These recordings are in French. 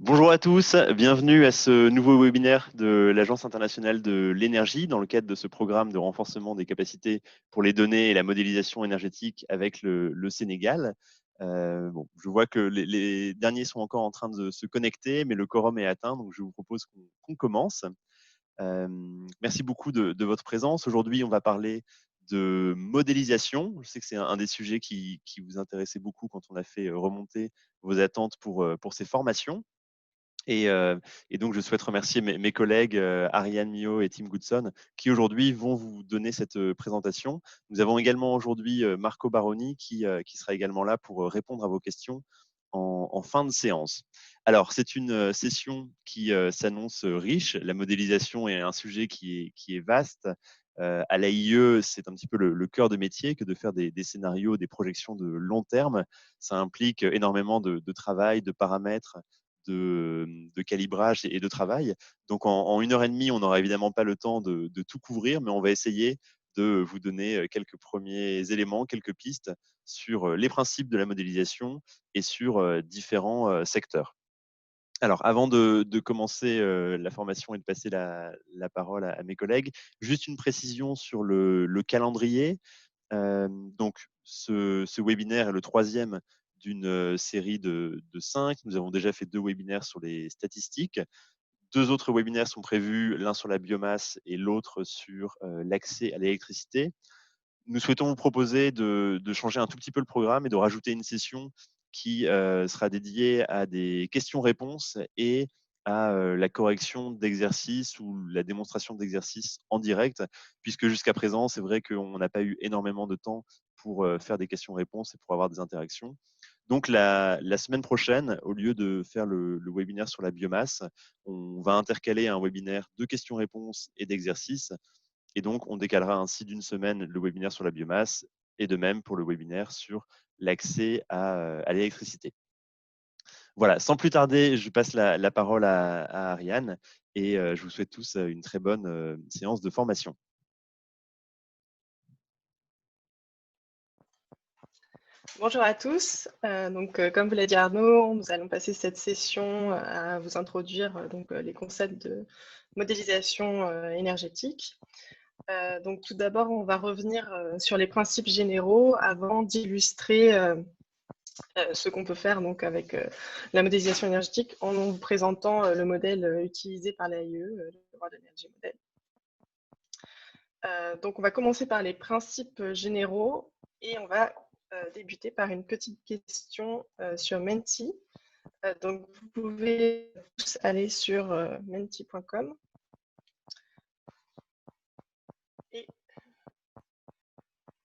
Bonjour à tous, bienvenue à ce nouveau webinaire de l'Agence internationale de l'énergie dans le cadre de ce programme de renforcement des capacités pour les données et la modélisation énergétique avec le Sénégal. Je vois que les derniers sont encore en train de se connecter, mais le quorum est atteint, donc je vous propose qu'on commence. Euh, Merci beaucoup de votre présence. Aujourd'hui, on va parler de modélisation. Je sais que c'est un des sujets qui vous intéressait beaucoup quand on a fait remonter vos attentes pour ces formations. Et donc, je souhaite remercier mes collègues Ariane Mio et Tim Goodson qui aujourd'hui vont vous donner cette présentation. Nous avons également aujourd'hui Marco Baroni qui sera également là pour répondre à vos questions en fin de séance. Alors, c'est une session qui s'annonce riche. La modélisation est un sujet qui est vaste. À l'AIE, c'est un petit peu le cœur de métier que de faire des scénarios, des projections de long terme. Ça implique énormément de travail, de paramètres, de calibrage et de travail. Donc en 1 heure et demie, on n'aura évidemment pas le temps de tout couvrir, mais on va essayer de vous donner quelques premiers éléments, quelques pistes sur les principes de la modélisation et sur différents secteurs. Alors, avant de commencer la formation et de passer la parole à mes collègues, juste une précision sur le calendrier. Donc, ce webinaire est le troisième d'une série de 5. Nous avons déjà fait 2 webinaires sur les statistiques. 2 autres webinaires sont prévus, l'un sur la biomasse et l'autre sur l'accès à l'électricité. Nous souhaitons vous proposer de changer un tout petit peu le programme et de rajouter une session qui sera dédiée à des questions-réponses et à la correction d'exercices ou la démonstration d'exercices en direct, puisque jusqu'à présent, c'est vrai qu'on n'a pas eu énormément de temps pour faire des questions-réponses et pour avoir des interactions. Donc la semaine prochaine, au lieu de faire le webinaire sur la biomasse, on va intercaler un webinaire de questions-réponses et d'exercices. Et donc, on décalera ainsi d'une semaine le webinaire sur la biomasse et de même pour le webinaire sur l'accès à l'électricité. Voilà, sans plus tarder, je passe la parole à Ariane et je vous souhaite tous une très bonne séance de formation. Bonjour à tous. Comme vous l'a dit Arnaud, nous allons passer cette session à vous introduire les concepts de modélisation énergétique. Tout d'abord, on va revenir sur les principes généraux avant d'illustrer ce qu'on peut faire avec la modélisation énergétique en vous présentant le modèle utilisé par l'AIE, le World Energy Model. On va commencer par les principes généraux et on va débuter par une petite question sur Menti. Donc, vous pouvez tous aller sur menti.com et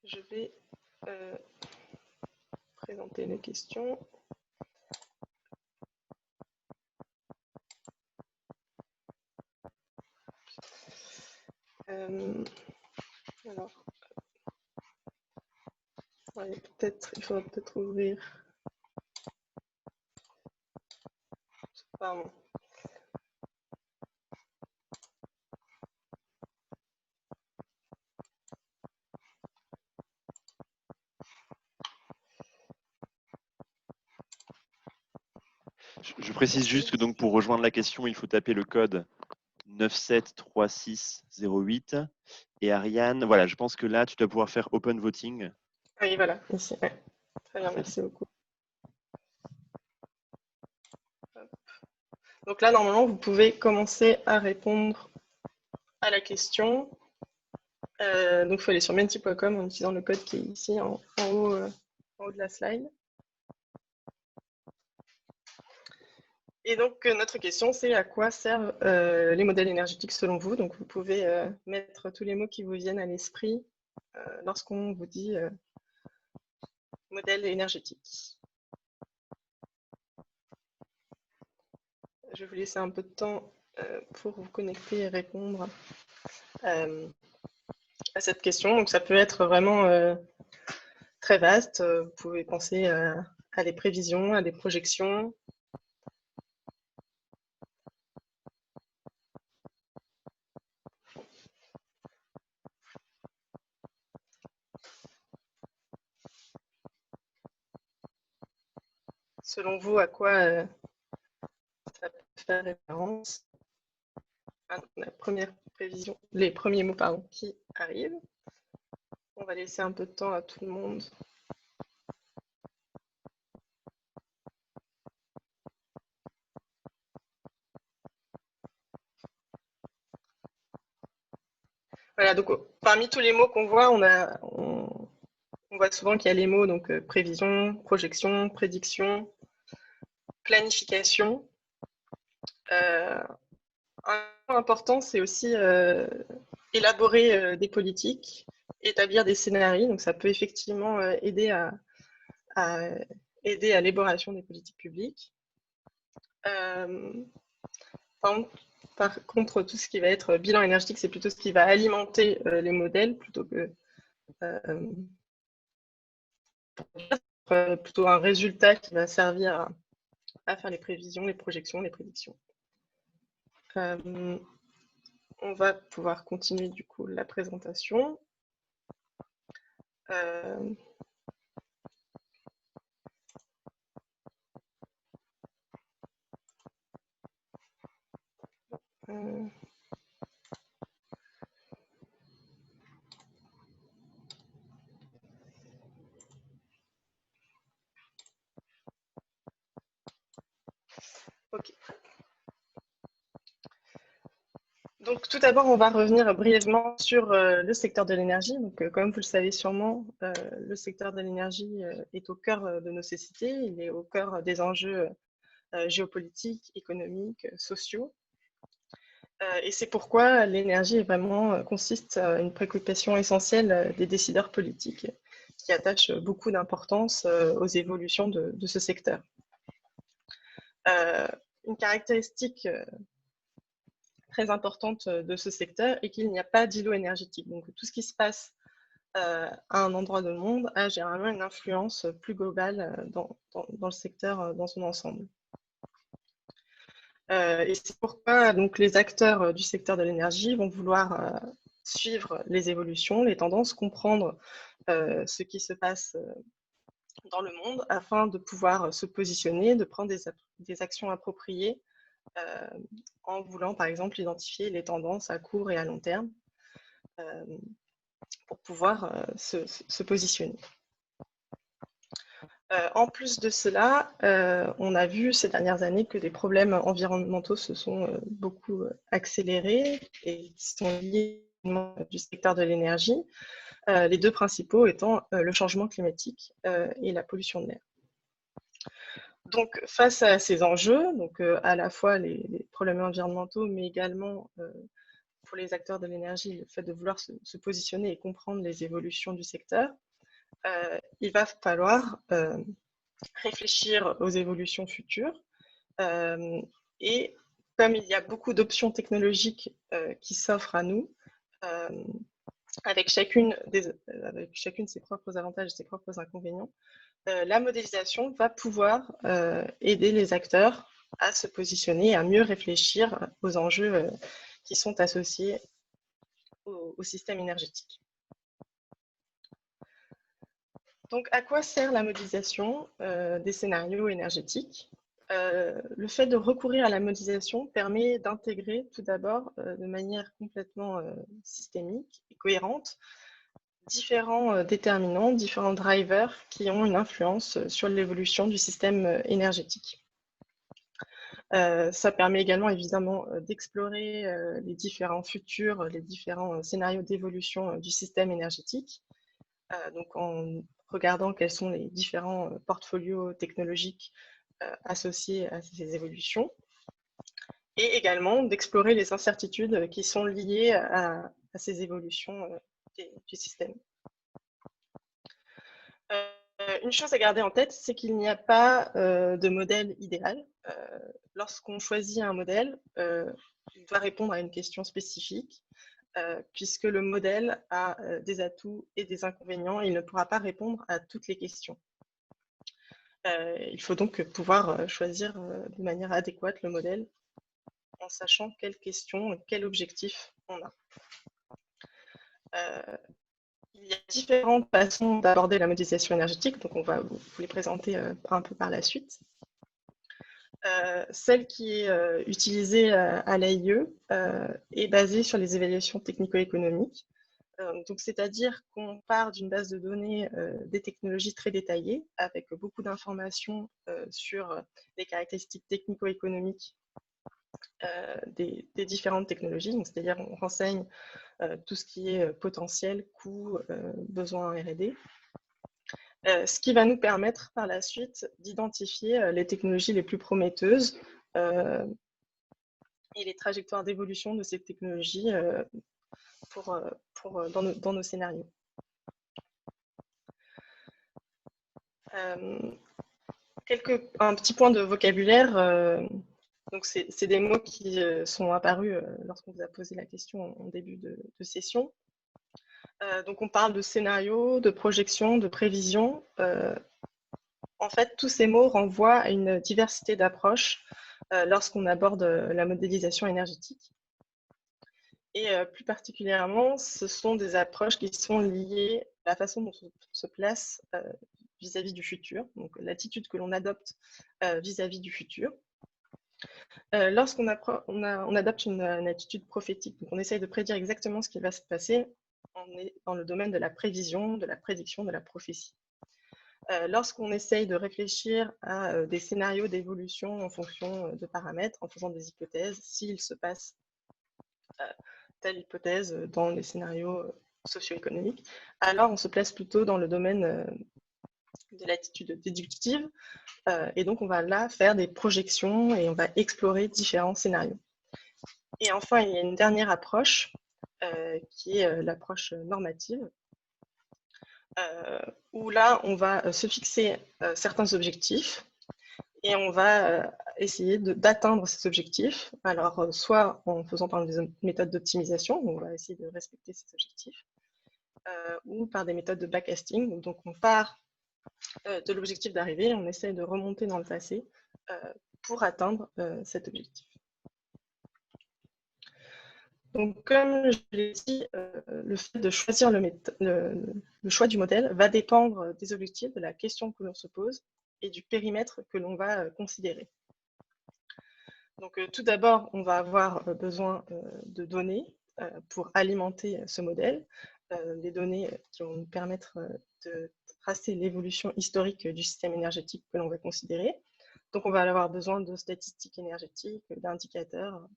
je vais présenter les questions. Alors, ouais, il faudra peut-être ouvrir. Pardon. Je précise juste que donc pour rejoindre la question, il faut taper le code 973608. Et Ariane, voilà, je pense que là, tu dois pouvoir faire open voting. Oui, voilà, ici. Ouais. Très bien, Parfait. merci beaucoup. Donc là, normalement, vous pouvez commencer à répondre à la question. Donc, il faut aller sur menti.com en utilisant le code qui est ici en haut de la slide. Et donc, notre question, c'est à quoi servent les modèles énergétiques selon vous? Donc, vous pouvez mettre tous les mots qui vous viennent à l'esprit lorsqu'on vous dit modèle énergétique. Je vais vous laisser un peu de temps pour vous connecter et répondre à cette question. Donc, ça peut être vraiment très vaste. Vous pouvez penser à des prévisions, à des projections. Selon vous, à quoi ça faire référence à la première prévision, les premiers mots qui arrivent. On va laisser un peu de temps à tout le monde. Voilà, donc parmi tous les mots qu'on voit, on voit souvent qu'il y a les mots donc prévision, projection, prédiction, planification. Un point important, c'est aussi élaborer des politiques, établir des scénarios. Donc ça peut effectivement aider à l'élaboration des politiques publiques. Par contre, tout ce qui va être bilan énergétique, c'est plutôt ce qui va alimenter les modèles plutôt que plutôt un résultat qui va servir à faire les prévisions, les projections, les prédictions. On va pouvoir continuer du coup la présentation. Ok. Donc tout d'abord, on va revenir brièvement sur le secteur de l'énergie. Donc comme vous le savez sûrement, le secteur de l'énergie est au cœur de nos sociétés, il est au cœur des enjeux géopolitiques, économiques, sociaux. Et c'est pourquoi l'énergie est vraiment consiste à une préoccupation essentielle des décideurs politiques qui attachent beaucoup d'importance aux évolutions de ce secteur. Une caractéristique très importante de ce secteur est qu'il n'y a pas d'îlot énergétique. Donc tout ce qui se passe à un endroit du monde a généralement une influence plus globale dans le secteur dans son ensemble. Et c'est pourquoi donc, les acteurs du secteur de l'énergie vont vouloir suivre les évolutions, les tendances, comprendre ce qui se passe dans le monde afin de pouvoir se positionner, de prendre des actions appropriées en voulant par exemple identifier les tendances à court et à long terme pour pouvoir se positionner. En plus de cela, on a vu ces dernières années que des problèmes environnementaux se sont beaucoup accélérés et sont liés du secteur de l'énergie, les deux principaux étant le changement climatique et la pollution de l'air. Donc, face à ces enjeux, donc, à la fois les problèmes environnementaux, mais également pour les acteurs de l'énergie, le fait de vouloir se positionner et comprendre les évolutions du secteur, il va falloir réfléchir aux évolutions futures. Et comme il y a beaucoup d'options technologiques qui s'offrent à nous, avec chacune ses propres avantages et ses propres inconvénients, la modélisation va pouvoir aider les acteurs à se positionner, à mieux réfléchir aux enjeux qui sont associés au système énergétique. Donc, à quoi sert la modélisation des scénarios énergétiques? Le fait de recourir à la modélisation permet d'intégrer tout d'abord de manière complètement systémique et cohérente différents déterminants, différents drivers qui ont une influence sur l'évolution du système énergétique. Ça permet également évidemment d'explorer les différents futurs, les différents scénarios d'évolution du système énergétique. Donc en regardant quels sont les différents portfolios technologiques associés à ces évolutions. Et également d'explorer les incertitudes qui sont liées à ces évolutions du système. Une chose à garder en tête, c'est qu'il n'y a pas de modèle idéal. Lorsqu'on choisit un modèle, il doit répondre à une question spécifique, puisque le modèle a des atouts et des inconvénients, il ne pourra pas répondre à toutes les questions. Il faut donc pouvoir choisir de manière adéquate le modèle en sachant quelles questions, quel objectif on a. Il y a différentes façons d'aborder la modélisation énergétique, donc on va vous les présenter un peu par la suite. Celle qui est utilisée à l'AIE est basée sur les évaluations technico-économiques. Donc, c'est-à-dire qu'on part d'une base de données des technologies très détaillées, avec beaucoup d'informations sur les caractéristiques technico-économiques des différentes technologies. C'est-à-dire on renseigne tout ce qui est potentiel, coût, besoin R&D. Ce qui va nous permettre par la suite d'identifier les technologies les plus prometteuses et les trajectoires d'évolution de ces technologies dans nos scénarios. Un petit point de vocabulaire. Donc c'est des mots qui sont apparus lorsqu'on vous a posé la question en début de session. Donc on parle de scénario, de projection, de prévision. En fait, tous ces mots renvoient à une diversité d'approches lorsqu'on aborde la modélisation énergétique. Et plus particulièrement, ce sont des approches qui sont liées à la façon dont on se place vis-à-vis du futur, donc l'attitude que l'on adopte vis-à-vis du futur. Lorsqu'on adopte une attitude prophétique, donc on essaye de prédire exactement ce qui va se passer, on est dans le domaine de la prévision, de la prédiction, de la prophétie. Lorsqu'on essaye de réfléchir à des scénarios d'évolution en fonction de paramètres, en faisant des hypothèses, s'il se passe telle hypothèse dans les scénarios socio-économiques, alors on se place plutôt dans le domaine de l'attitude déductive, et donc on va là faire des projections et on va explorer différents scénarios. Et enfin, il y a une dernière approche qui est l'approche normative, où là, on va se fixer certains objectifs et on va essayer d'atteindre ces objectifs. Alors, soit en faisant par des méthodes d'optimisation, on va essayer de respecter ces objectifs, ou par des méthodes de backcasting. Donc, on part de l'objectif d'arrivée, on essaie de remonter dans le passé pour atteindre cet objectif. Donc, comme je l'ai dit, le fait de choisir le choix du modèle va dépendre des objectifs, de la question que l'on se pose et du périmètre que l'on va considérer. Donc, tout d'abord, on va avoir besoin de données pour alimenter ce modèle, des données qui vont nous permettre de tracer l'évolution historique du système énergétique que l'on va considérer. Donc, on va avoir besoin de statistiques énergétiques, d'indicateurs,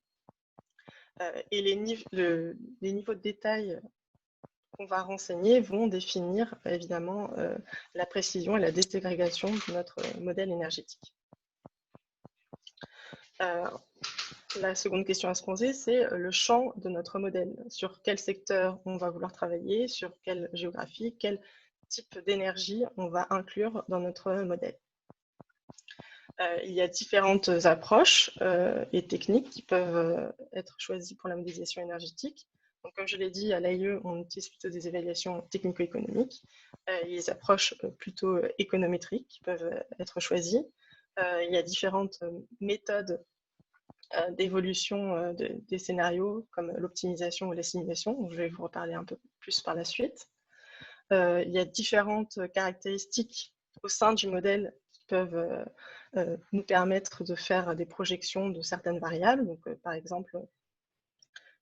et les niveaux de détail qu'on va renseigner vont définir évidemment la précision et la désagrégation de notre modèle énergétique. La seconde question à se poser, c'est le champ de notre modèle. Sur quel secteur on va vouloir travailler, sur quelle géographie, quel type d'énergie on va inclure dans notre modèle. Il y a différentes approches et techniques qui peuvent être choisies pour la modélisation énergétique. Donc, comme je l'ai dit, à l'AIE, on utilise plutôt des évaluations technico-économiques. Il y a des approches plutôt économétriques qui peuvent être choisies. Il y a différentes méthodes d'évolution des scénarios, comme l'optimisation ou la simulation. Je vais vous reparler un peu plus par la suite. Il y a différentes caractéristiques au sein du modèle qui peuvent nous permettre de faire des projections de certaines variables. Donc, par exemple,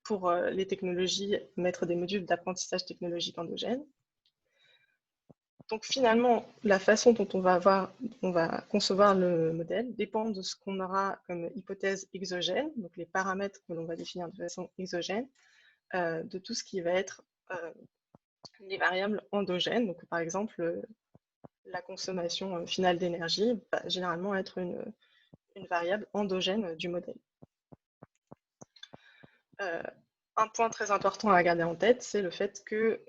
pour les technologies, mettre des modules d'apprentissage technologique endogène. Donc finalement, la façon dont on va concevoir le modèle dépend de ce qu'on aura comme hypothèse exogène, donc les paramètres que l'on va définir de façon exogène, de tout ce qui va être les variables endogènes. Donc par exemple, la consommation finale d'énergie va généralement être une variable endogène du modèle. Un point très important à garder en tête, c'est le fait que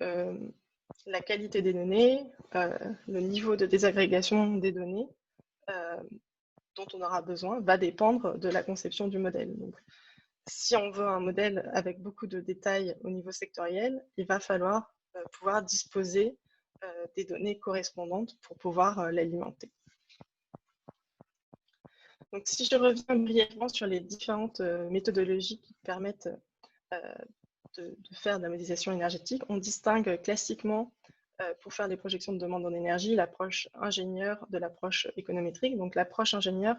la qualité des données, le niveau de désagrégation des données dont on aura besoin va dépendre de la conception du modèle. Donc, si on veut un modèle avec beaucoup de détails au niveau sectoriel, il va falloir pouvoir disposer des données correspondantes pour pouvoir l'alimenter. Donc, si je reviens brièvement sur les différentes méthodologies qui permettent de faire de la modélisation énergétique, on distingue classiquement, pour faire des projections de demande en énergie, l'approche ingénieure de l'approche économétrique. Donc l'approche ingénieure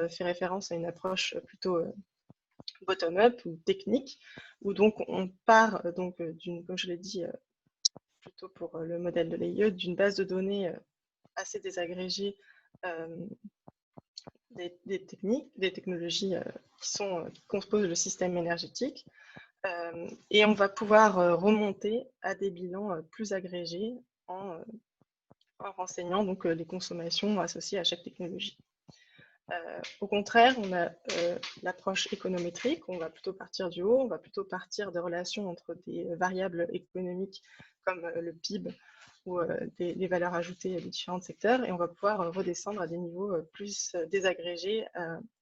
fait référence à une approche plutôt bottom-up ou technique, où donc on part comme je l'ai dit, plutôt pour le modèle de l'EIE, d'une base de données assez désagrégée des technologies qui composent le système énergétique. Et on va pouvoir remonter à des bilans plus agrégés en renseignant donc, les consommations associées à chaque technologie. Au contraire, on a l'approche économétrique, on va plutôt partir du haut, on va plutôt partir de relations entre des variables économiques comme le PIB ou des valeurs ajoutées des différents secteurs, et on va pouvoir redescendre à des niveaux plus désagrégés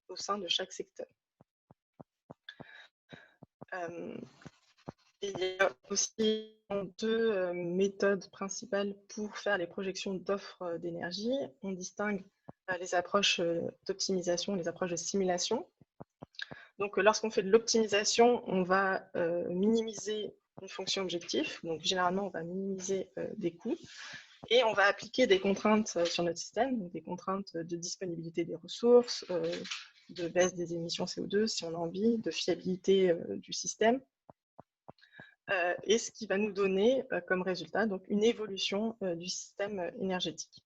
au sein de chaque secteur. Il y a aussi deux méthodes principales pour faire les projections d'offres d'énergie. On distingue les approches d'optimisation, les approches de simulation. Donc, lorsqu'on fait de l'optimisation, on va minimiser une fonction objectif. Donc, généralement, on va minimiser des coûts et on va appliquer des contraintes sur notre système, donc des contraintes de disponibilité des ressources, de baisse des émissions CO2 si on a envie, de fiabilité du système. Et ce qui va nous donner comme résultat donc, une évolution du système énergétique.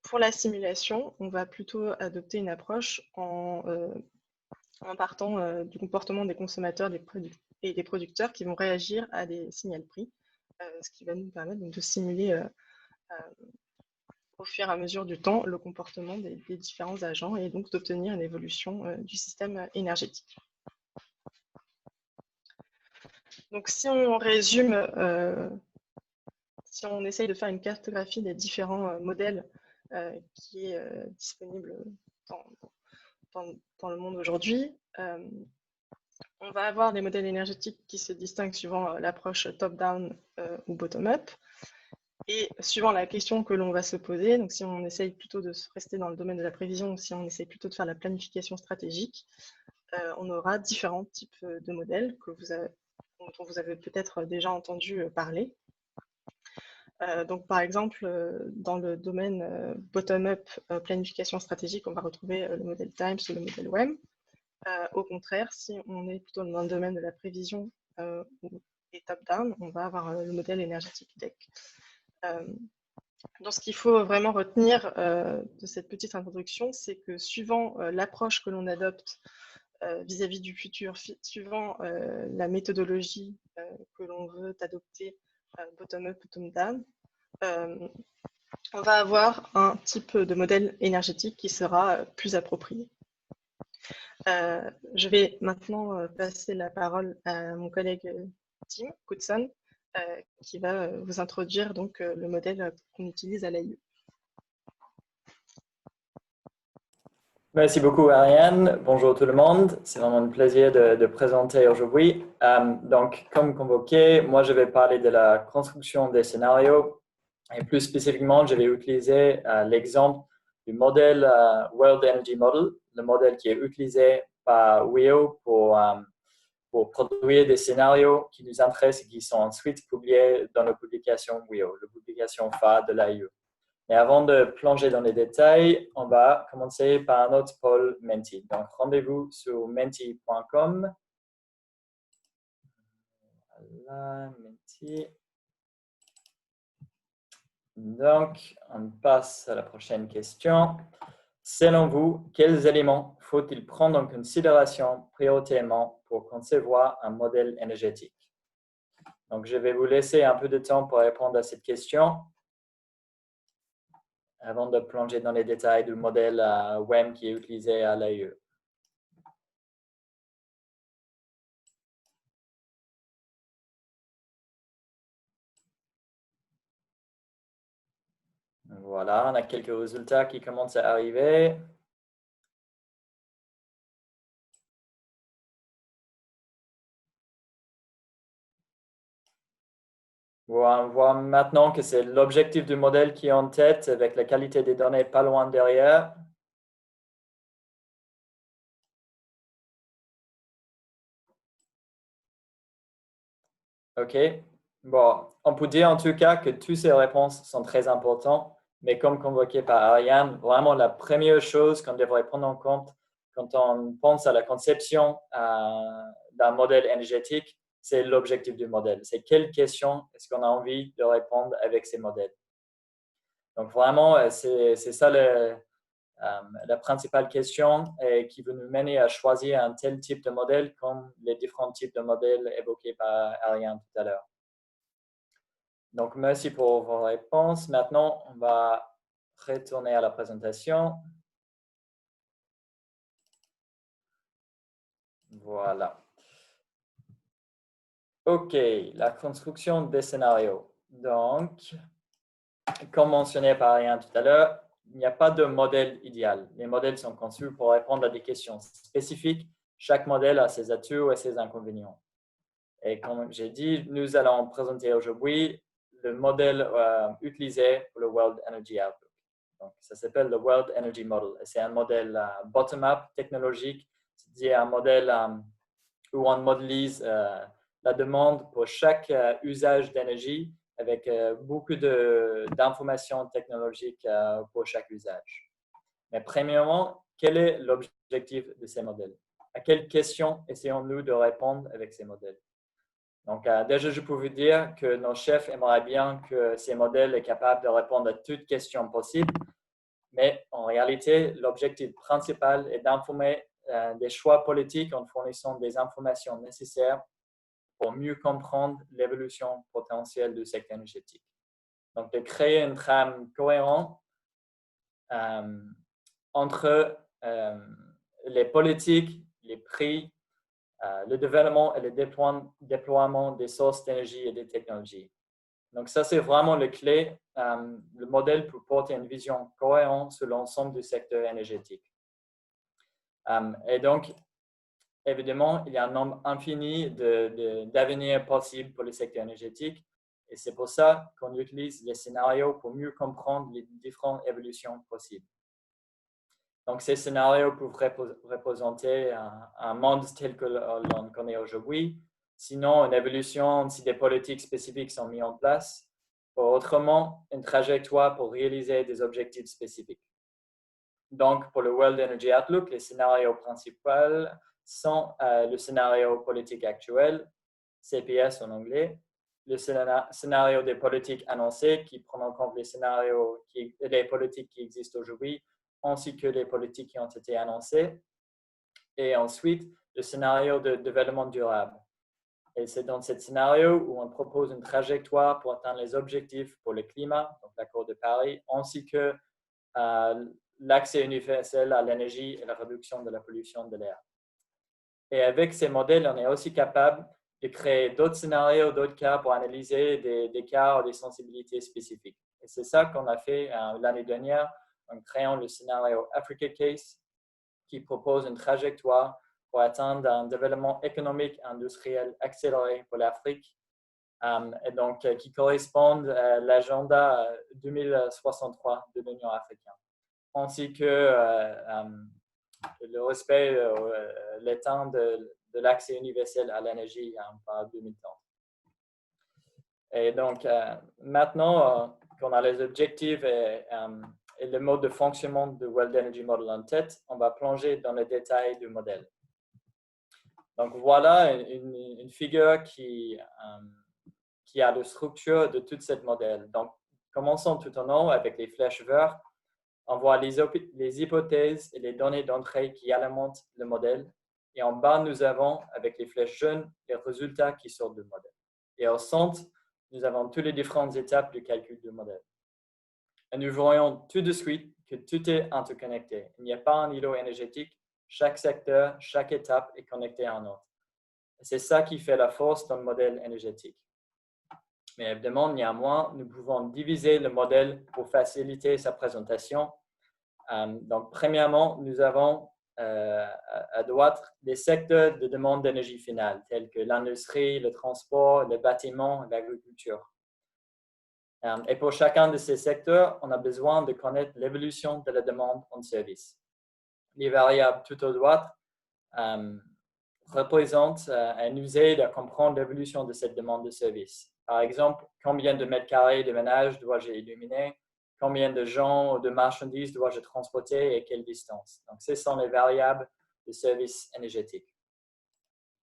Pour la simulation, on va plutôt adopter une approche en partant du comportement des consommateurs et des producteurs qui vont réagir à des signaux prix, ce qui va nous permettre donc, de simuler au fur et à mesure du temps le comportement des différents agents et donc d'obtenir une évolution du système énergétique. Donc, si on résume, si on essaye de faire une cartographie des différents modèles qui est disponible dans le monde aujourd'hui, on va avoir des modèles énergétiques qui se distinguent suivant l'approche top-down ou bottom-up. Et suivant la question que l'on va se poser, donc si on essaye plutôt de rester dans le domaine de la prévision ou si on essaye plutôt de faire la planification stratégique, on aura différents types de modèles dont vous avez peut-être déjà entendu parler. Donc, par exemple, dans le domaine bottom-up planification stratégique, on va retrouver le modèle TIMES ou le modèle WEM. Au contraire, si on est plutôt dans le domaine de la prévision et top-down, on va avoir le modèle énergétique DEC. Donc, ce qu'il faut vraiment retenir de cette petite introduction, c'est que suivant l'approche que l'on adopte vis-à-vis du futur, suivant la méthodologie que l'on veut adopter, bottom-up ou top-down, on va avoir un type de modèle énergétique qui sera plus approprié. Je vais maintenant passer la parole à mon collègue Tim Coutson, qui va vous introduire donc, le modèle qu'on utilise à l'AIE. Merci beaucoup, Ariane. Bonjour tout le monde. C'est vraiment un plaisir de présenter aujourd'hui. Donc, comme convoqué, moi, je vais parler de la construction des scénarios. Et plus spécifiquement, je vais utiliser l'exemple du modèle World Energy Model, le modèle qui est utilisé par WEO pour produire des scénarios qui nous intéressent et qui sont ensuite publiés dans nos publications WEO, la publication phare de l'AIE. Et avant de plonger dans les détails, on va commencer par notre pôle Menti. Donc, rendez-vous sur menti.com. Voilà, Menti. Donc, on passe à la prochaine question. Selon vous, quels éléments faut-il prendre en considération prioritairement pour concevoir un modèle énergétique? Donc, je vais vous laisser un peu de temps pour répondre à cette question avant de plonger dans les détails du modèle WEM qui est utilisé à l'AIE. Voilà, on a quelques résultats qui commencent à arriver. On voit maintenant que c'est l'objectif du modèle qui est en tête avec la qualité des données pas loin derrière. OK. Bon, on peut dire en tout cas que toutes ces réponses sont très importantes, Mais comme convoqué par Ariane, vraiment la première chose qu'on devrait prendre en compte quand on pense à la conception d'un modèle énergétique, c'est l'objectif du modèle. C'est quelles questions est-ce qu'on a envie de répondre avec ces modèles. Donc vraiment, c'est ça la principale question qui veut nous mener à choisir un tel type de modèle comme les différents types de modèles évoqués par Ariane tout à l'heure. Donc, merci pour vos réponses. Maintenant, on va retourner à la présentation. Voilà. OK, la construction des scénarios. Donc, comme mentionné par Ariane tout à l'heure, il n'y a pas de modèle idéal. Les modèles sont conçus pour répondre à des questions spécifiques. Chaque modèle a ses atouts et ses inconvénients. Et comme j'ai dit, nous allons présenter aujourd'hui le modèle utilisé pour le World Energy Outlook. Donc, ça s'appelle le World Energy Model. C'est un modèle bottom-up technologique, c'est-à-dire un modèle où on modélise la demande pour chaque usage d'énergie avec beaucoup d'informations technologiques pour chaque usage. Mais premièrement, quel est l'objectif de ces modèles? À quelles questions essayons-nous de répondre avec ces modèles? Donc, déjà, je peux vous dire que nos chefs aimeraient bien que ces modèles soient capables de répondre à toutes questions possibles, mais en réalité, l'objectif principal est d'informer des choix politiques en fournissant des informations nécessaires pour mieux comprendre l'évolution potentielle du secteur énergétique. Donc, de créer une trame cohérente entre les politiques, les prix, le développement et le déploiement des sources d'énergie et des technologies. Donc, ça, c'est vraiment le clé. Le modèle peut porter une vision cohérente sur l'ensemble du secteur énergétique. Et donc, évidemment, il y a un nombre infini d'avenirs possibles pour le secteur énergétique. Et c'est pour ça qu'on utilise les scénarios pour mieux comprendre les différentes évolutions possibles. Donc, ces scénarios peuvent représenter un monde tel que l'on connaît aujourd'hui, sinon une évolution si des politiques spécifiques sont mises en place, ou autrement, une trajectoire pour réaliser des objectifs spécifiques. Donc, pour le World Energy Outlook, les scénarios principaux sont le scénario politique actuel, CPS en anglais, le scénario des politiques annoncées qui prend en compte les politiques qui existent aujourd'hui, ainsi que les politiques qui ont été annoncées. Et ensuite, le scénario de développement durable. Et c'est dans ce scénario où on propose une trajectoire pour atteindre les objectifs pour le climat, donc l'accord de Paris, ainsi que l'accès universel à l'énergie et la réduction de la pollution de l'air. Et avec ces modèles, on est aussi capable de créer d'autres scénarios, d'autres cas pour analyser des cas ou des sensibilités spécifiques. Et c'est ça qu'on a fait l'année dernière en créant le scénario Africa Case qui propose une trajectoire pour atteindre un développement économique et industriel accéléré pour l'Afrique et donc qui correspond à l'agenda 2063 de l'Union africaine, ainsi que le respect, l'étend de l'accès universel à l'énergie par 2030. Et donc, maintenant qu'on a les objectifs et le mode de fonctionnement du World Energy Model en tête, on va plonger dans les détails du modèle. Donc, voilà une figure qui a la structure de toute cette modèle. Donc, commençons tout en haut avec les flèches vertes. On voit les hypothèses et les données d'entrée qui alimentent le modèle. Et en bas, nous avons, avec les flèches jaunes, les résultats qui sortent du modèle. Et au centre, nous avons toutes les différentes étapes du calcul du modèle. Et nous voyons tout de suite que tout est interconnecté. Il n'y a pas un îlot énergétique. Chaque secteur, chaque étape est connectée à un autre. C'est ça qui fait la force d'un modèle énergétique. Mais évidemment, néanmoins, nous pouvons diviser le modèle pour faciliter sa présentation. Donc, premièrement, nous avons à droite des secteurs de demande d'énergie finale, tels que l'industrie, le transport, le bâtiment, l'agriculture. Et pour chacun de ces secteurs, on a besoin de connaître l'évolution de la demande en service. Les variables tout à droite représentent et nous aident à comprendre l'évolution de cette demande de service. Par exemple, combien de mètres carrés de ménage dois-je illuminer? combien de gens ou de marchandises dois-je transporter et quelle distance. Donc, ce sont les variables de service énergétique.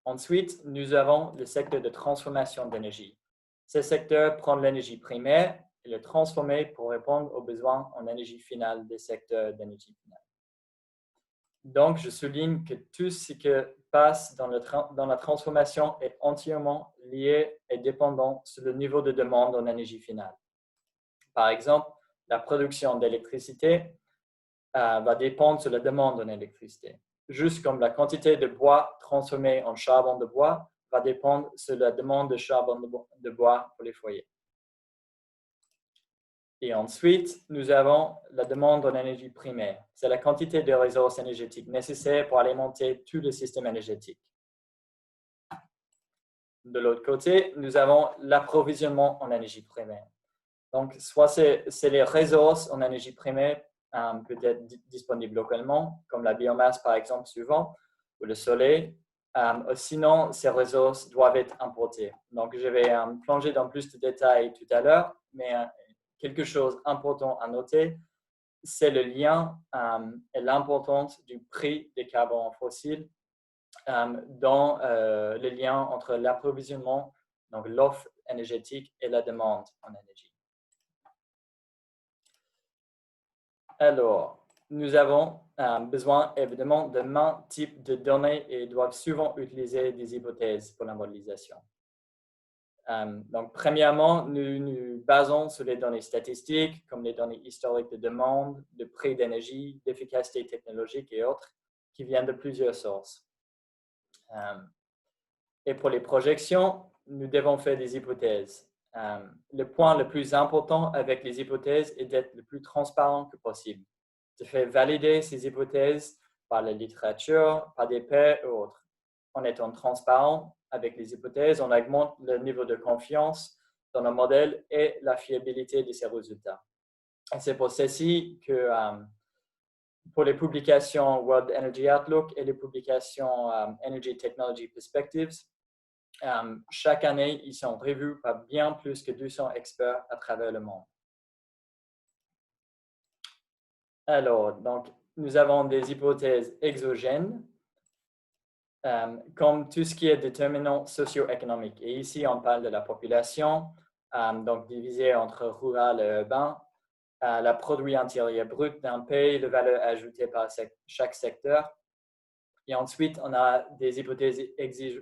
Ensuite, nous avons le secteur de transformation d'énergie. Ce secteur prend l'énergie primaire et le transformer pour répondre aux besoins en énergie finale des secteurs d'énergie finale. Donc, je souligne que tout ce qui passe dans la transformation est entièrement lié et dépendant sur le niveau de demande en énergie finale. Par exemple, la production d'électricité va dépendre sur la demande en électricité. Juste comme la quantité de bois transformé en charbon de bois va dépendre sur la demande de charbon de bois pour les foyers. Et ensuite, nous avons la demande en énergie primaire. C'est la quantité de ressources énergétiques nécessaires pour alimenter tout le système énergétique. De l'autre côté, nous avons l'approvisionnement en énergie primaire. Donc, soit c'est les ressources en énergie primaire peut-être disponibles localement, comme la biomasse par exemple souvent, ou le soleil. Sinon, ces ressources doivent être importées. Donc, je vais plonger dans plus de détails tout à l'heure, mais quelque chose d'important à noter, c'est le lien et l'importance du prix des carburants fossiles dans le lien entre l'approvisionnement, donc l'offre énergétique et la demande en énergie. Alors, nous avons besoin évidemment de maints types de données et doivent souvent utiliser des hypothèses pour la modélisation. Donc, premièrement, nous nous basons sur les données statistiques, comme les données historiques de demande, de prix d'énergie, d'efficacité technologique et autres, qui viennent de plusieurs sources. Et pour les projections, nous devons faire des hypothèses. Le point le plus important avec les hypothèses est d'être le plus transparent que possible, de faire valider ces hypothèses par la littérature, par des pairs et autres. En étant transparent avec les hypothèses, on augmente le niveau de confiance dans le modèle et la fiabilité de ces résultats. C'est pour ceci que pour les publications World Energy Outlook et les publications Energy Technology Perspectives, chaque année, ils sont revus par bien plus que 200 experts à travers le monde. Alors, donc, nous avons des hypothèses exogènes, comme tout ce qui est déterminant socio-économique. Et ici, on parle de la population, donc divisée entre rural et urbain, le produit intérieur brut d'un pays, la valeur ajoutée par chaque secteur. Et ensuite, on a des hypothèses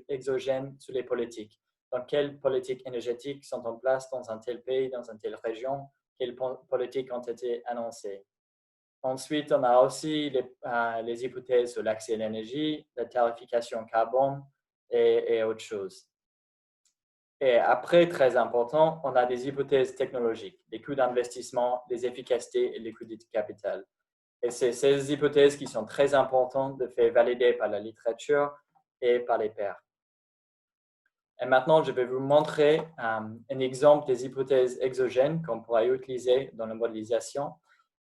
exogènes sur les politiques. Donc, quelles politiques énergétiques sont en place dans un tel pays, dans une telle région? Quelles politiques ont été annoncées? Ensuite, on a aussi les hypothèses sur l'accès à l'énergie, la tarification carbone et autres choses. Et après, très important, on a des hypothèses technologiques, les coûts d'investissement, les efficacités et les coûts de capital. Et c'est ces hypothèses qui sont très importantes de faire valider par la littérature et par les pairs. Et maintenant, je vais vous montrer un exemple des hypothèses exogènes qu'on pourra utiliser dans la modélisation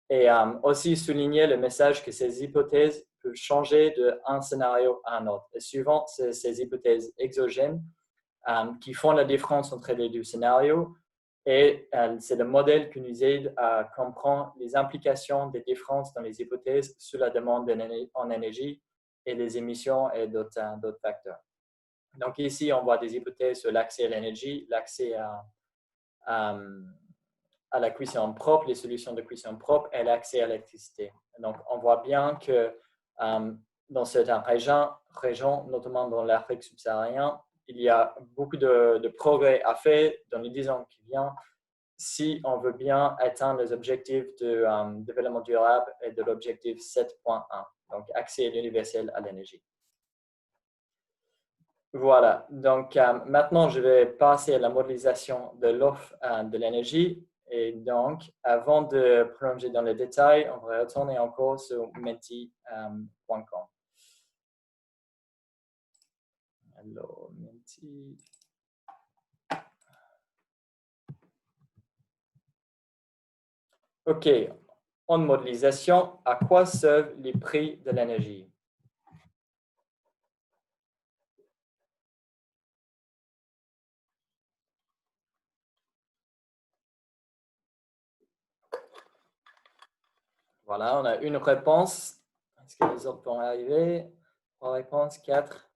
et aussi souligner le message que ces hypothèses peuvent changer d'un scénario à un autre. Et souvent, c'est ces hypothèses exogènes qui font la différence entre les deux scénarios. Et c'est le modèle qui nous aide à comprendre les implications des différences dans les hypothèses sur la demande en énergie et les émissions et d'autres facteurs. Donc ici, on voit des hypothèses sur l'accès à l'énergie, l'accès à la cuisson propre, les solutions de cuisson propre et l'accès à l'électricité. Donc on voit bien que dans certaines régions, notamment dans l'Afrique subsaharienne, il y a beaucoup de progrès à faire dans les 10 ans qui viennent si on veut bien atteindre les objectifs de développement durable et de l'objectif 7.1, donc accès universel à l'énergie. Voilà, donc maintenant je vais passer à la modélisation de l'offre de l'énergie. Et donc, avant de plonger dans les détails, on va retourner encore sur menti.com. Alors, Menti. OK, en modélisation, à quoi servent les prix de l'énergie? Voilà, on a une réponse. Est-ce que les autres vont arriver? 3 réponses, 4.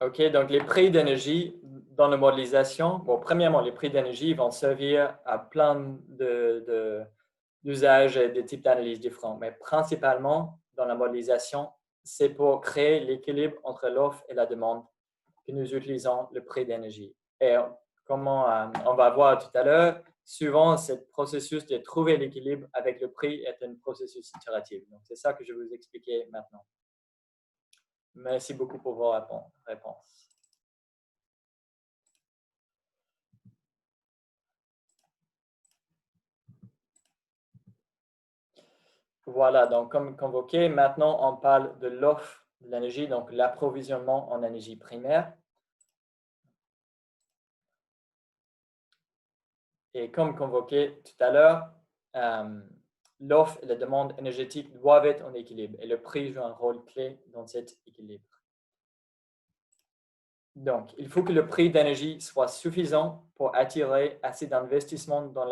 OK, donc les prix d'énergie dans la modélisation, bon, premièrement, les prix d'énergie vont servir à plein d'usages et de types d'analyses différents, mais principalement dans la modélisation, c'est pour créer l'équilibre entre l'offre et la demande que nous utilisons le prix d'énergie. Et comment on va voir tout à l'heure, souvent, ce processus de trouver l'équilibre avec le prix est un processus itératif. Donc, c'est ça que je vais vous expliquer maintenant. Merci beaucoup pour vos réponses. Voilà, donc comme convoqué, maintenant on parle de l'offre de l'énergie, donc l'approvisionnement en énergie primaire. Et comme convoqué tout à l'heure, l'offre et la demande énergétique doivent être en équilibre et le prix joue un rôle clé dans cet équilibre. Donc, il faut que le prix d'énergie soit suffisant pour attirer assez d'investissements dans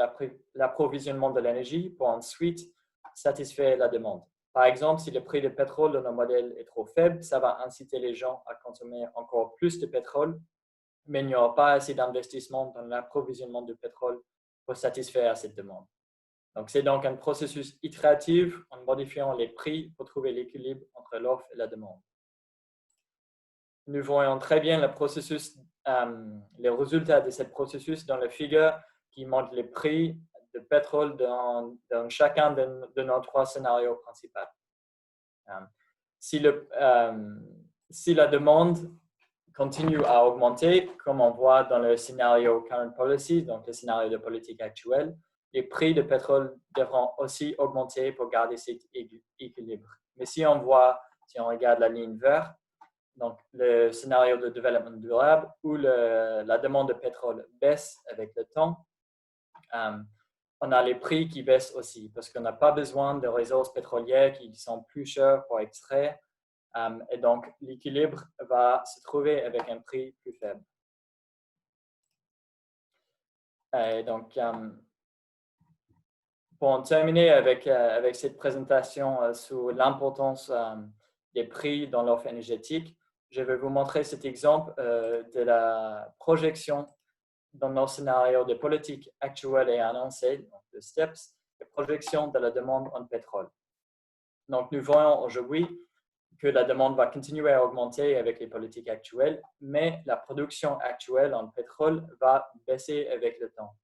l'approvisionnement de l'énergie pour ensuite satisfaire la demande. Par exemple, si le prix du pétrole dans nos modèles est trop faible, ça va inciter les gens à consommer encore plus de pétrole, mais il n'y aura pas assez d'investissement dans l'approvisionnement de pétrole pour satisfaire cette demande. Donc, c'est donc un processus itératif en modifiant les prix pour trouver l'équilibre entre l'offre et la demande. Nous voyons très bien le processus, les résultats de ce processus dans la figure qui montre les prix de pétrole dans chacun de nos 3 scénarios principaux. Si la demande continue à augmenter, comme on voit dans le scénario Current Policy, donc le scénario de politique actuelle, les prix de pétrole devront aussi augmenter pour garder cet équilibre. Mais si on regarde la ligne verte, donc le scénario de développement durable où la demande de pétrole baisse avec le temps, on a les prix qui baissent aussi parce qu'on n'a pas besoin de ressources pétrolières qui sont plus chères pour extraire. Et donc, l'équilibre va se trouver avec un prix plus faible. Et donc, pour en terminer avec cette présentation sur l'importance des prix dans l'offre énergétique, je vais vous montrer cet exemple de la projection dans nos scénarios de politique actuelle et annoncée, donc de STEPS, de projection de la demande en pétrole. Donc, nous voyons aujourd'hui que la demande va continuer à augmenter avec les politiques actuelles, mais la production actuelle en pétrole va baisser avec le temps.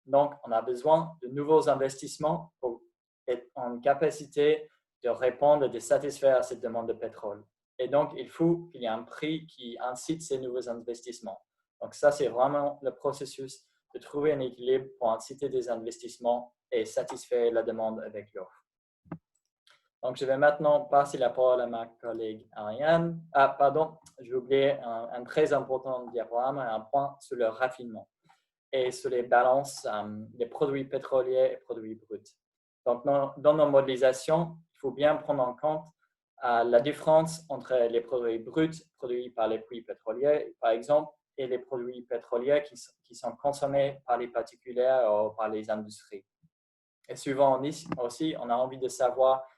Donc, on a besoin de nouveaux investissements pour être en capacité de répondre et de satisfaire à cette demande de pétrole. Et donc, il faut qu'il y ait un prix qui incite ces nouveaux investissements. Donc, ça, c'est vraiment le processus de trouver un équilibre pour inciter des investissements et satisfaire la demande avec l'offre. Donc, je vais maintenant passer la parole à ma collègue Ariane. Ah, pardon, j'ai oublié un très important diaporama, un point sur le raffinement et sur les balances des produits pétroliers et produits bruts. Donc, dans nos modélisations, il faut bien prendre en compte la différence entre les produits bruts produits par les puits pétroliers, par exemple, et les produits pétroliers qui sont consommés par les particuliers ou par les industries. Et souvent aussi, on a envie de savoir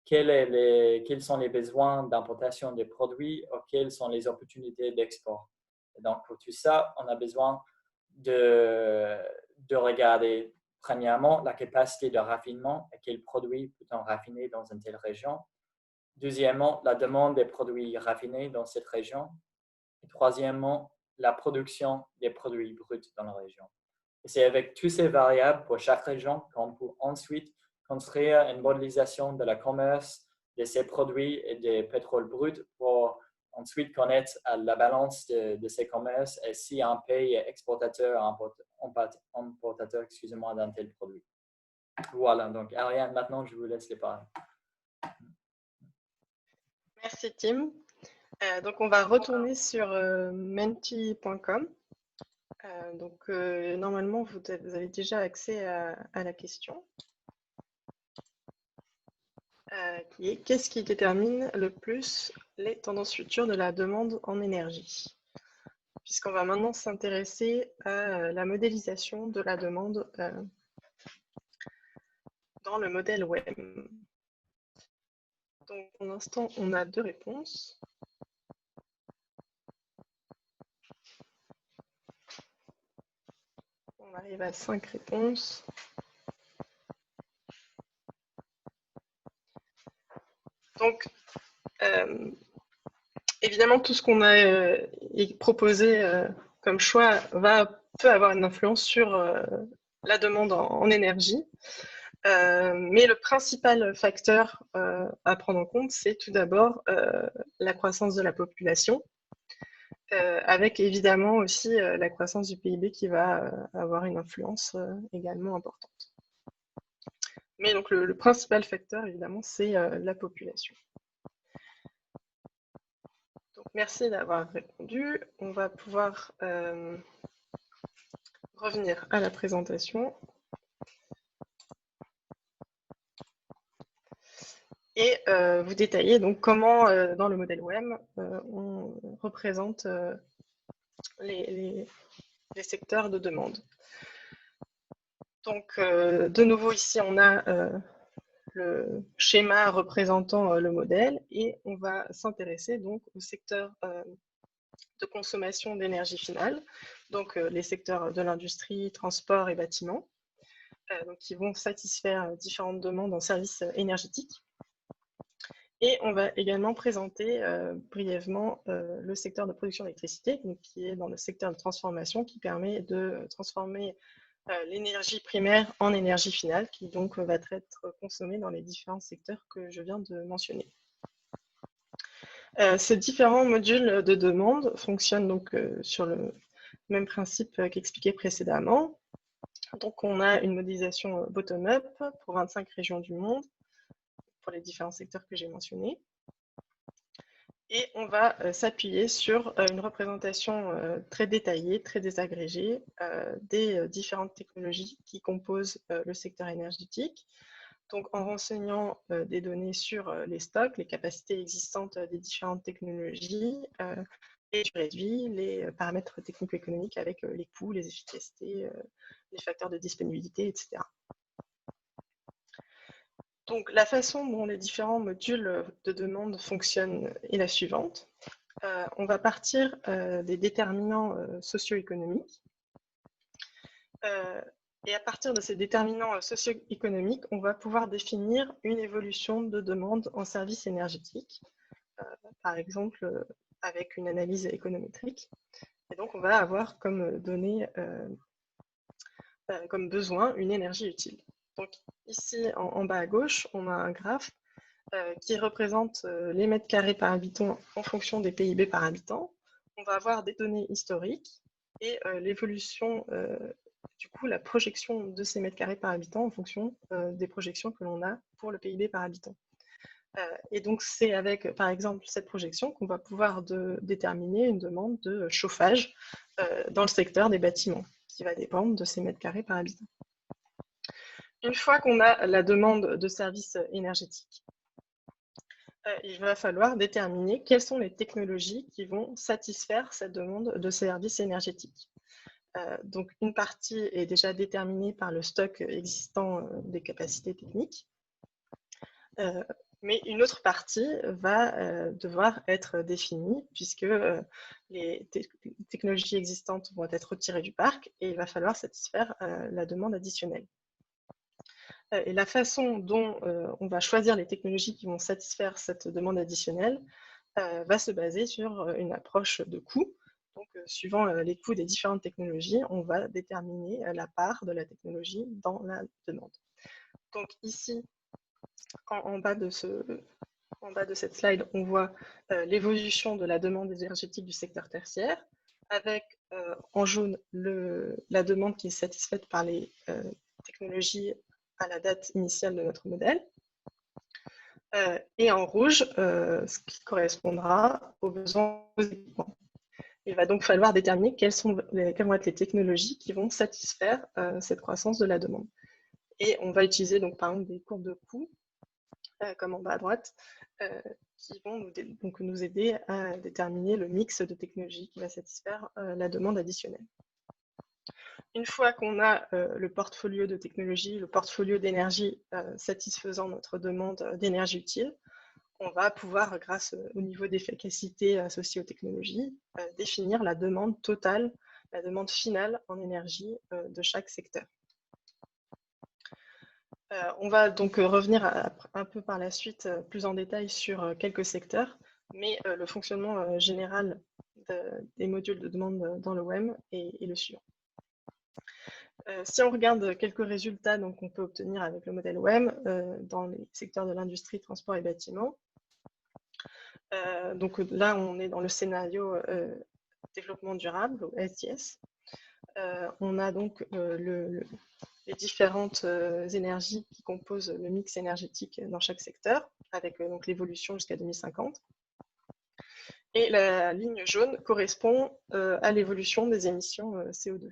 quels sont les besoins d'importation des produits ou quelles sont les opportunités d'export. Donc, pour tout ça, on a besoin de regarder premièrement la capacité de raffinement et quels produits peut-on raffiner dans une telle région. Deuxièmement, la demande des produits raffinés dans cette région. Et troisièmement, la production des produits bruts dans la région. Et c'est avec toutes ces variables pour chaque région qu'on peut ensuite construire une modélisation de la commerce de ces produits et des pétroles bruts pour ensuite connaître la balance de ces commerces et si un pays est exportateur ou importateur, excusez-moi, d'un tel produit. Voilà, donc Ariane, maintenant je vous laisse les paroles. Merci Tim. Donc on va retourner sur menti.com. Donc normalement vous avez déjà accès à la question. qui est qu'est-ce qui détermine le plus les tendances futures de la demande en énergie? Puisqu'on va maintenant s'intéresser à la modélisation de la demande dans le modèle WEM. Donc pour l'instant, on a 2 réponses. On arrive à 5 réponses. Donc, évidemment, tout ce qu'on a proposé comme choix peut avoir une influence sur la demande en énergie. Mais le principal facteur à prendre en compte, c'est tout d'abord la croissance de la population, avec évidemment aussi la croissance du PIB qui va avoir une influence également importante. Mais donc le principal facteur, évidemment, c'est la population. Donc, merci d'avoir répondu. On va pouvoir revenir à la présentation. Et vous détailler donc comment, dans le modèle WEM, on représente les secteurs de demande. Donc, de nouveau, ici, on a le schéma représentant le modèle et on va s'intéresser donc au secteur de consommation d'énergie finale, donc les secteurs de l'industrie, transport et bâtiment, donc qui vont satisfaire différentes demandes en services énergétiques. Et on va également présenter brièvement le secteur de production d'électricité, qui est dans le secteur de transformation, qui permet de transformer l'énergie primaire en énergie finale, qui donc va être consommée dans les différents secteurs que je viens de mentionner. Ces différents modules de demande fonctionnent donc sur le même principe qu'expliqué précédemment. Donc on a une modélisation bottom-up pour 25 régions du monde, pour les différents secteurs que j'ai mentionnés. Et on va s'appuyer sur une représentation très détaillée, très désagrégée des différentes technologies qui composent le secteur énergétique. Donc en renseignant des données sur les stocks, les capacités existantes des différentes technologies, les durées de vie, les paramètres technico-économiques avec les coûts, les efficacités, les facteurs de disponibilité, etc. Donc, la façon dont les différents modules de demande fonctionnent est la suivante. On va partir des déterminants socio-économiques. Et à partir de ces déterminants socio-économiques, on va pouvoir définir une évolution de demande en services énergétiques, par exemple avec une analyse économétrique. Et donc, on va avoir comme donnée, comme besoin, une énergie utile. Donc ici, en bas à gauche, on a un graphe qui représente les mètres carrés par habitant en fonction des PIB par habitant. On va avoir des données historiques et l'évolution, du coup, la projection de ces mètres carrés par habitant en fonction des projections que l'on a pour le PIB par habitant. Et donc, c'est avec, par exemple, cette projection qu'on va pouvoir déterminer une demande de chauffage dans le secteur des bâtiments, qui va dépendre de ces mètres carrés par habitant. Une fois qu'on a la demande de services énergétiques, il va falloir déterminer quelles sont les technologies qui vont satisfaire cette demande de services énergétiques. Donc, une partie est déjà déterminée par le stock existant des capacités techniques, mais une autre partie va devoir être définie puisque les technologies existantes vont être retirées du parc et il va falloir satisfaire la demande additionnelle. Et la façon dont on va choisir les technologies qui vont satisfaire cette demande additionnelle va se baser sur une approche de coût. Donc, suivant les coûts des différentes technologies, on va déterminer la part de la technologie dans la demande. Donc ici, en bas de cette slide, on voit l'évolution de la demande énergétique du secteur tertiaire, avec en jaune la demande qui est satisfaite par les technologies à la date initiale de notre modèle, et en rouge, ce qui correspondra aux besoins aux équipements. Il va donc falloir déterminer quelles vont être les technologies qui vont satisfaire cette croissance de la demande. Et on va utiliser donc par exemple des courbes de coûts comme en bas à droite, qui vont nous aider à déterminer le mix de technologies qui va satisfaire la demande additionnelle. Une fois qu'on a le portfolio de technologies, le portfolio d'énergie satisfaisant notre demande d'énergie utile, on va pouvoir, grâce au niveau d'efficacité associé aux technologies, définir la demande totale, la demande finale en énergie de chaque secteur. On va donc revenir un peu par la suite plus en détail sur quelques secteurs, mais le fonctionnement général des modules de demande dans le WEM est le suivant. Si on regarde quelques résultats qu'on peut obtenir avec le modèle WEM dans les secteurs de l'industrie, transport et bâtiment, donc là on est dans le scénario développement durable, ou SDS. On a donc les différentes énergies qui composent le mix énergétique dans chaque secteur, avec donc l'évolution jusqu'à 2050. Et la ligne jaune correspond à l'évolution des émissions CO2.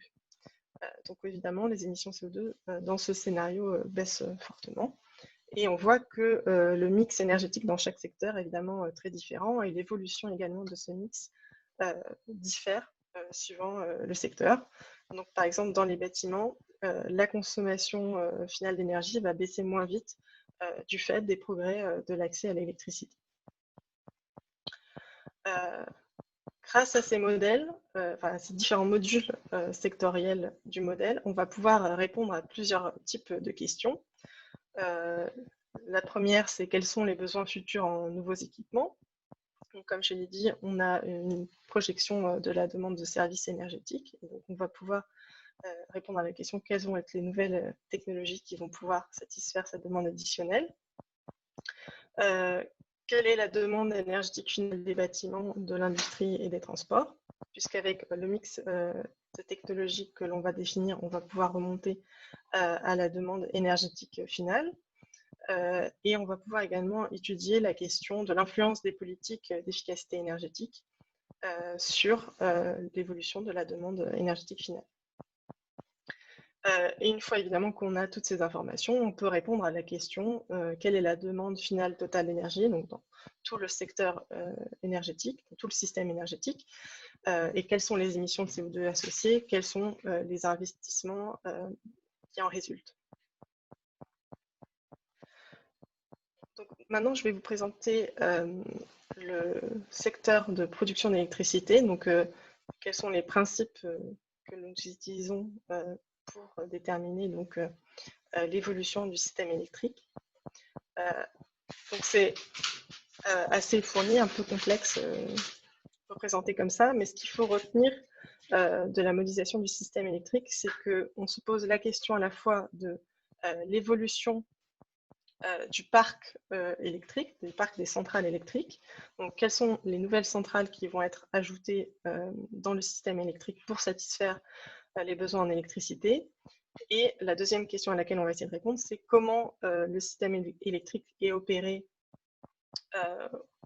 Donc évidemment, les émissions CO2 dans ce scénario baissent fortement. Et on voit que le mix énergétique dans chaque secteur est évidemment très différent, et l'évolution également de ce mix diffère suivant le secteur. Donc, par exemple, dans les bâtiments, la consommation finale d'énergie va baisser moins vite du fait des progrès de l'accès à l'électricité. Grâce à ces modèles, à ces différents modules sectoriels du modèle, on va pouvoir répondre à plusieurs types de questions. La première, c'est quels sont les besoins futurs en nouveaux équipements. Donc, comme je l'ai dit, on a une projection de la demande de services énergétiques. Et donc, on va pouvoir répondre à la question quelles vont être les nouvelles technologies qui vont pouvoir satisfaire cette demande additionnelle. Quelle est la demande énergétique finale des bâtiments, de l'industrie et des transports? Puisqu'avec le mix de technologies que l'on va définir, on va pouvoir remonter à la demande énergétique finale. Et on va pouvoir également étudier la question de l'influence des politiques d'efficacité énergétique sur l'évolution de la demande énergétique finale. Et une fois évidemment qu'on a toutes ces informations, on peut répondre à la question quelle est la demande finale totale d'énergie, donc dans tout le secteur énergétique, dans tout le système énergétique, et quelles sont les émissions de CO2 associées, quels sont les investissements qui en résultent. Donc, maintenant, je vais vous présenter le secteur de production d'électricité. Donc, quels sont les principes que nous utilisons pour déterminer l'évolution du système électrique. Donc, c'est assez fourni, un peu complexe représenté comme ça, mais ce qu'il faut retenir de la modélisation du système électrique, c'est qu'on se pose la question à la fois de l'évolution du parc électrique, du parc des centrales électriques. Donc, quelles sont les nouvelles centrales qui vont être ajoutées dans le système électrique pour satisfaire les besoins en électricité? Et la deuxième question à laquelle on va essayer de répondre, c'est comment le système électrique est opéré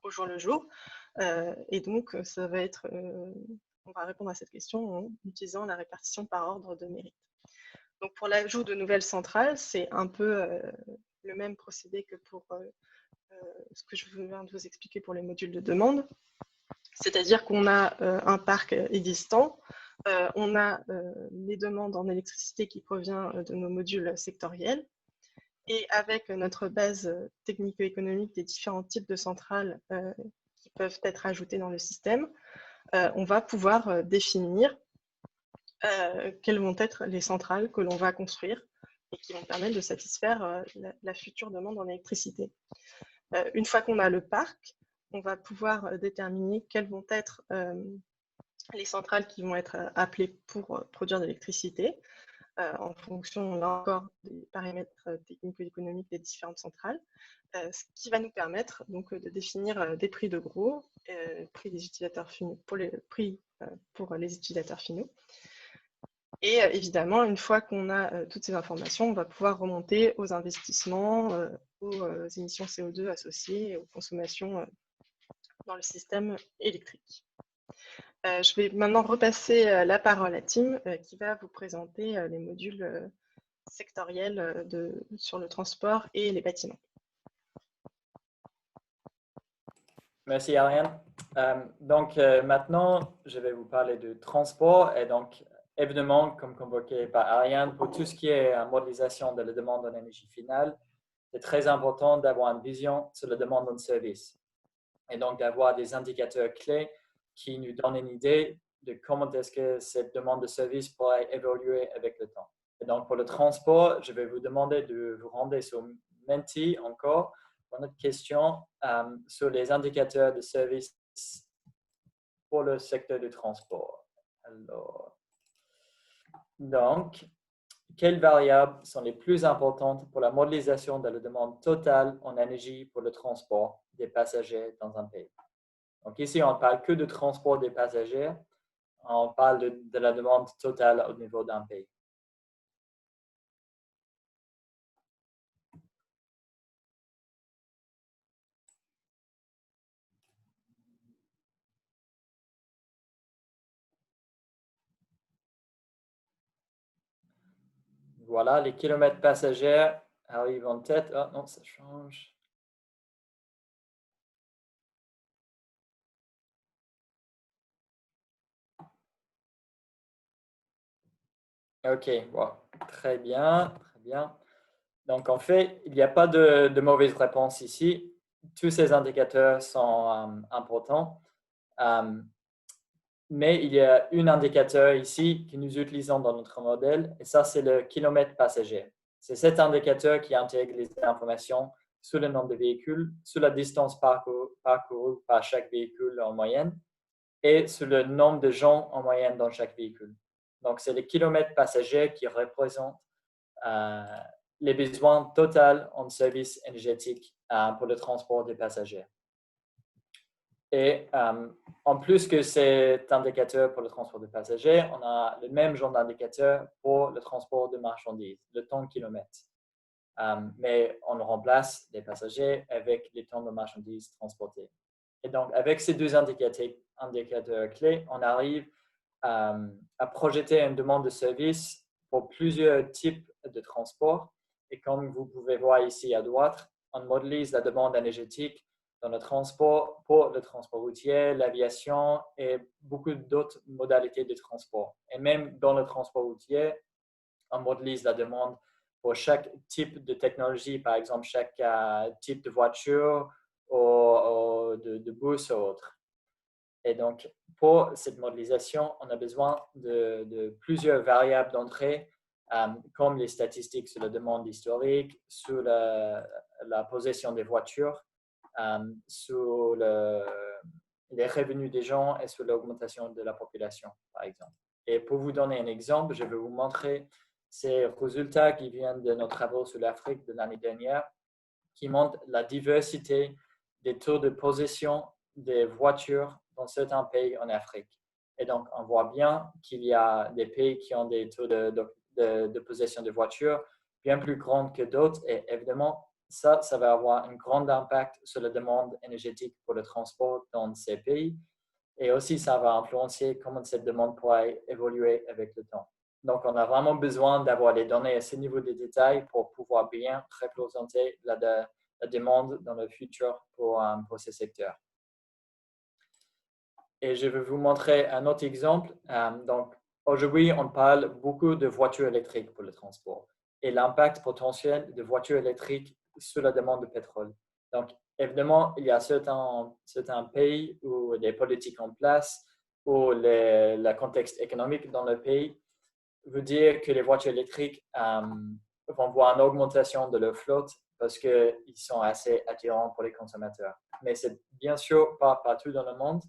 au jour le jour. Et donc, ça va être, on va répondre à cette question en utilisant la répartition par ordre de mérite. Donc, pour l'ajout de nouvelles centrales, c'est un peu le même procédé que pour ce que je viens de vous expliquer pour les modules de demande. C'est-à-dire qu'on a un parc existant, on a les demandes en électricité qui proviennent de nos modules sectoriels, et avec notre base technico-économique des différents types de centrales qui peuvent être ajoutées dans le système, on va pouvoir définir quelles vont être les centrales que l'on va construire et qui vont permettre de satisfaire la future demande en électricité. Une fois qu'on a le parc, on va pouvoir déterminer quelles vont être les centrales qui vont être appelées pour produire de l'électricité en fonction, là encore, des paramètres technico-économiques des différentes centrales, ce qui va nous permettre donc de définir des prix de gros, prix des utilisateurs finaux, pour les utilisateurs finaux. Et évidemment, une fois qu'on a toutes ces informations, on va pouvoir remonter aux investissements, aux émissions CO2 associées, aux consommations dans le système électrique. Je vais maintenant repasser la parole à Tim, qui va vous présenter les modules sectoriels sur le transport et les bâtiments. Merci Ariane. Maintenant, je vais vous parler de transport et donc évidemment, comme convoqué par Ariane, pour tout ce qui est modélisation de la demande en énergie finale, c'est très important d'avoir une vision sur la demande en service et donc d'avoir des indicateurs clés qui nous donnent une idée de comment est-ce que cette demande de service pourrait évoluer avec le temps. Et donc pour le transport, je vais vous demander de vous rendre sur Menti encore pour notre question sur les indicateurs de service pour le secteur du transport. Alors, donc, quelles variables sont les plus importantes pour la modélisation de la demande totale en énergie pour le transport des passagers dans un pays? Donc ici, on ne parle que de transport des passagers, on parle de la demande totale au niveau d'un pays. Voilà, les kilomètres passagers arrivent en tête. Oh non, ça change. OK, bon, très bien, très bien. Donc, en fait, il n'y a pas de mauvaise réponse ici. Tous ces indicateurs sont importants. Mais il y a un indicateur ici que nous utilisons dans notre modèle, et ça, c'est le kilomètre passager. C'est cet indicateur qui intègre les informations sur le nombre de véhicules, sur la distance parcourue par chaque véhicule en moyenne, et sur le nombre de gens en moyenne dans chaque véhicule. Donc, c'est le kilomètre passager qui représente les besoins totaux en service énergétique pour le transport des passagers. Et en plus que cet indicateur pour le transport de passagers, on a le même genre d'indicateur pour le transport de marchandises, le temps de kilomètre. Mais on remplace les passagers avec les temps de marchandises transportées. Et donc, avec ces deux indicateurs clés, on arrive à projeter une demande de service pour plusieurs types de transport. Et comme vous pouvez voir ici à droite, on modélise la demande énergétique dans le transport, pour le transport routier, l'aviation et beaucoup d'autres modalités de transport. Et même dans le transport routier, on modélise la demande pour chaque type de technologie, par exemple chaque type de voiture ou de bus ou autre. Et donc, pour cette modélisation, on a besoin de plusieurs variables d'entrée, comme les statistiques sur la demande historique, sur la possession des voitures, sur les revenus des gens et sur l'augmentation de la population, par exemple. Et pour vous donner un exemple, je vais vous montrer ces résultats qui viennent de nos travaux sur l'Afrique de l'année dernière, qui montrent la diversité des taux de possession des voitures dans certains pays en Afrique. Et donc, on voit bien qu'il y a des pays qui ont des taux de possession de voitures bien plus grands que d'autres. Et évidemment, ça va avoir un grand impact sur la demande énergétique pour le transport dans ces pays. Et aussi, ça va influencer comment cette demande pourrait évoluer avec le temps. Donc, on a vraiment besoin d'avoir les données à ce niveau de détail pour pouvoir bien représenter la demande dans le futur pour ces secteurs. Et je vais vous montrer un autre exemple. Donc, aujourd'hui, on parle beaucoup de voitures électriques pour le transport et l'impact potentiel de voitures électriques sur la demande de pétrole. Donc, évidemment, il y a certains pays où des politiques en place, où le contexte économique dans le pays veut dire que les voitures électriques vont voir une augmentation de leur flotte parce qu'ils sont assez attirants pour les consommateurs. Mais c'est bien sûr pas partout dans le monde.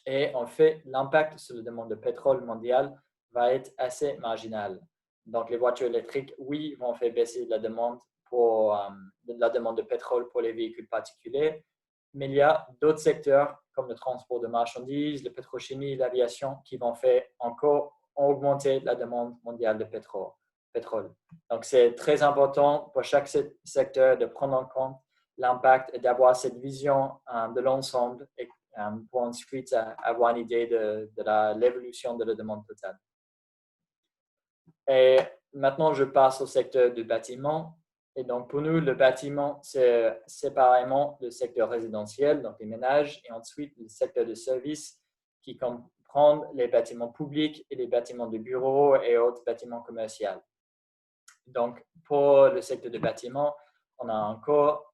Et en fait, l'impact sur la demande de pétrole mondiale va être assez marginal. Donc, les voitures électriques, oui, vont faire baisser la demande de pétrole pour les véhicules particuliers, mais il y a d'autres secteurs comme le transport de marchandises, la pétrochimie, l'aviation qui vont faire encore augmenter la demande mondiale de pétrole. Donc, c'est très important pour chaque secteur de prendre en compte l'impact et d'avoir cette vision de l'ensemble et pour ensuite avoir une idée de l'évolution de la demande totale. Et maintenant, je passe au secteur du bâtiment. Et donc, pour nous, le bâtiment, c'est séparément le secteur résidentiel, donc les ménages, et ensuite le secteur de services qui comprend les bâtiments publics et les bâtiments de bureaux et autres bâtiments commerciaux. Donc, pour le secteur de bâtiment, on a encore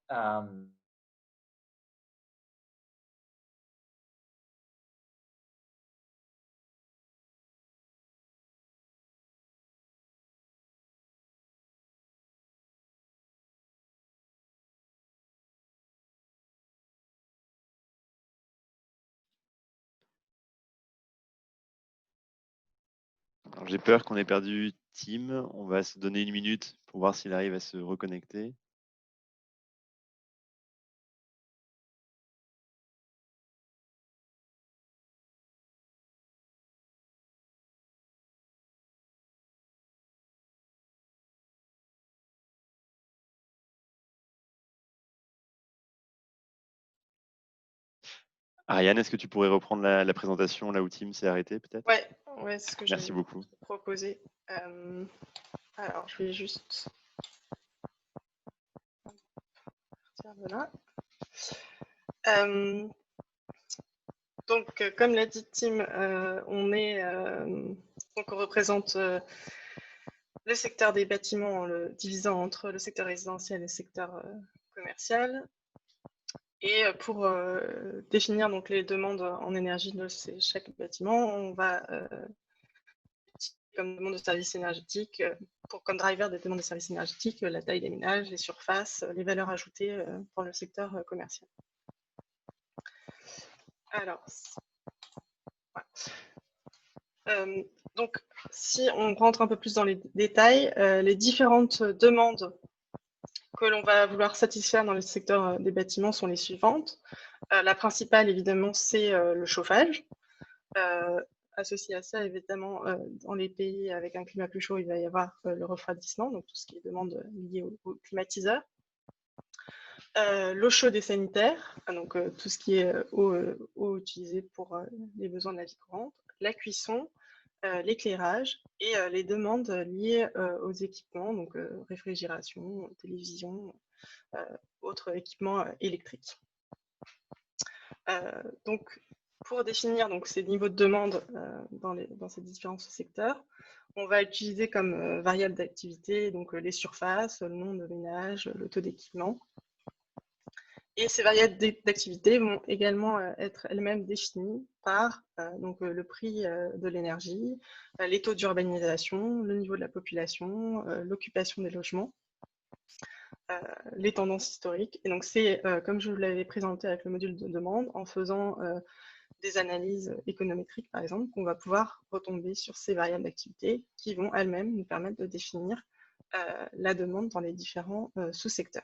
J'ai peur qu'on ait perdu Tim. On va se donner une minute pour voir s'il arrive à se reconnecter. Ariane, est-ce que tu pourrais reprendre la présentation là où Tim s'est arrêté, peut-être? Ouais, c'est ce que Merci j'avais beaucoup. proposé. Alors, je vais juste partir de là. Donc, comme l'a dit Tim, on représente le secteur des bâtiments en le divisant entre le secteur résidentiel et le secteur commercial. Et pour définir donc les demandes en énergie de chaque bâtiment, on va comme demande de services énergétiques, comme driver des demandes de services énergétiques, la taille des ménages, les surfaces, les valeurs ajoutées pour le secteur commercial. Alors, donc, si on rentre un peu plus dans les détails, les différentes demandes que l'on va vouloir satisfaire dans le secteur des bâtiments sont les suivantes. La principale, évidemment, c'est le chauffage. Associé à ça, évidemment, dans les pays avec un climat plus chaud, il va y avoir le refroidissement, donc tout ce qui est demande liée au climatiseur. L'eau chaude et sanitaire, donc tout ce qui est eau utilisée pour les besoins de la vie courante. La cuisson, l'éclairage et les demandes liées aux équipements, donc réfrigération, télévision, autres équipements électriques. Donc, pour définir donc, ces niveaux de demande dans ces différents secteurs, on va utiliser comme variable d'activité donc les surfaces, le nombre de ménages, le taux d'équipement. Et ces variables d'activité vont également être elles-mêmes définies par donc, le prix de l'énergie, les taux d'urbanisation, le niveau de la population, l'occupation des logements, les tendances historiques. Et donc c'est, comme je vous l'avais présenté avec le module de demande, en faisant des analyses économétriques, par exemple, qu'on va pouvoir retomber sur ces variables d'activité qui vont elles-mêmes nous permettre de définir la demande dans les différents sous-secteurs.